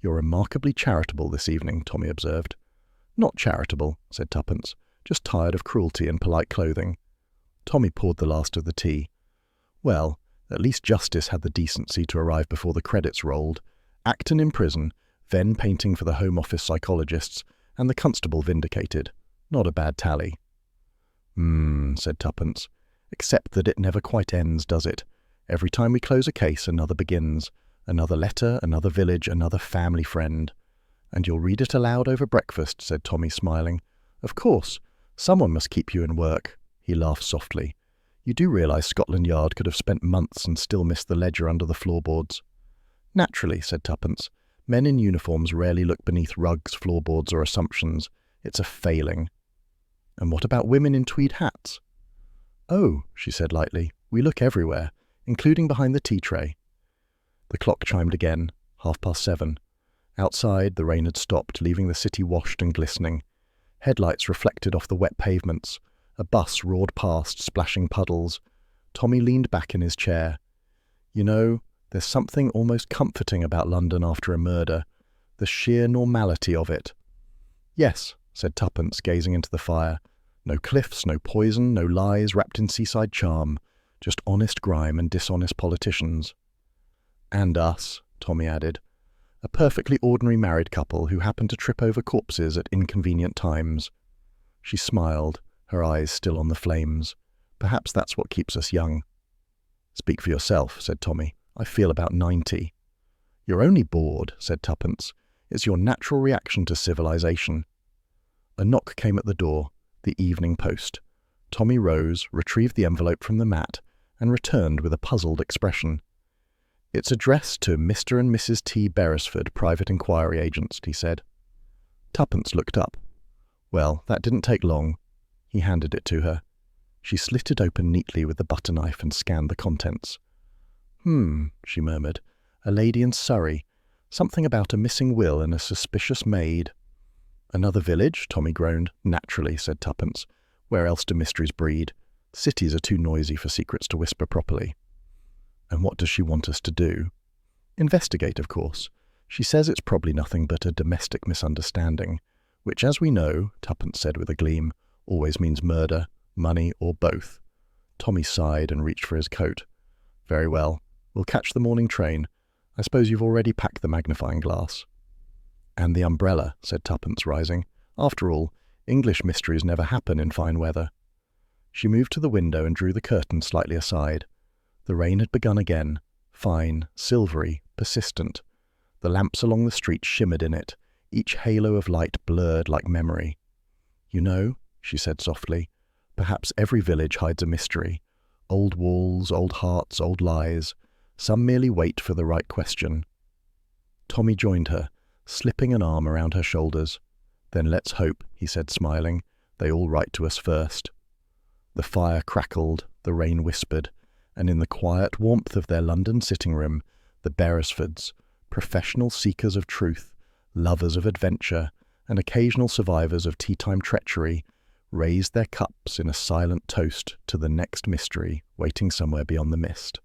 "You're remarkably charitable this evening," Tommy observed. "Not charitable," said Tuppence, "just tired of cruelty and polite clothing." Tommy poured the last of the tea. "Well, at least justice had the decency to arrive before the credits rolled. Acton in prison, Venn painting for the Home Office psychologists, and the constable vindicated. Not a bad tally." Said Tuppence. "Except that it never quite ends, does it? Every time we close a case, another begins. Another letter, another village, another family friend." "And you'll read it aloud over breakfast," said Tommy, smiling. "Of course. Someone must keep you in work." He laughed softly. "You do realise Scotland Yard could have spent months and still missed the ledger under the floorboards." "Naturally," said Tuppence. "Men in uniforms rarely look beneath rugs, floorboards, or assumptions. It's a failing." "And what about women in tweed hats?" "Oh," she said lightly, "we look everywhere, including behind the tea tray." The clock chimed again, 7:30. Outside, the rain had stopped, leaving the city washed and glistening. Headlights reflected off the wet pavements. A bus roared past, splashing puddles. Tommy leaned back in his chair. "You know, there's something almost comforting about London after a murder. The sheer normality of it." "Yes," said Tuppence, gazing into the fire. "No cliffs, no poison, no lies wrapped in seaside charm. Just honest grime and dishonest politicians." "And us," Tommy added. "A perfectly ordinary married couple who happened to trip over corpses at inconvenient times." She smiled, her eyes still on the flames. "Perhaps that's what keeps us young." "Speak for yourself," said Tommy. "I feel about 90. "You're only bored," said Tuppence. "It's your natural reaction to civilization." A knock came at the door, the evening post. Tommy rose, retrieved the envelope from the mat, and returned with a puzzled expression. "It's addressed to Mr. and Mrs. T. Beresford, private inquiry agents," he said. Tuppence looked up. "Well, that didn't take long." He handed it to her. She slit it open neatly with the butter knife and scanned the contents. She murmured. A lady in Surrey. Something about a missing will and a suspicious maid. Another village? Tommy groaned. Naturally, said Tuppence. Where else do mysteries breed? Cities are too noisy for secrets to whisper properly. And what does she want us to do? Investigate, of course. She says it's probably nothing but a domestic misunderstanding, which, as we know, Tuppence said with a gleam, always means murder, money, or both. Tommy sighed and reached for his coat. Very well. We'll catch the morning train. I suppose you've already packed the magnifying glass. And the umbrella, said Tuppence, rising. After all, English mysteries never happen in fine weather. She moved to the window and drew the curtain slightly aside. The rain had begun again, fine, silvery, persistent. The lamps along the street shimmered in it, each halo of light blurred like memory. You know, she said softly, perhaps every village hides a mystery. Old walls, old hearts, old lies. Some merely wait for the right question. Tommy joined her, slipping an arm around her shoulders. Then let's hope, he said, smiling, they all write to us first. The fire crackled, the rain whispered, and in the quiet warmth of their London sitting room, the Beresfords, professional seekers of truth, lovers of adventure, and occasional survivors of tea-time treachery, raised their cups in a silent toast to the next mystery waiting somewhere beyond the mist.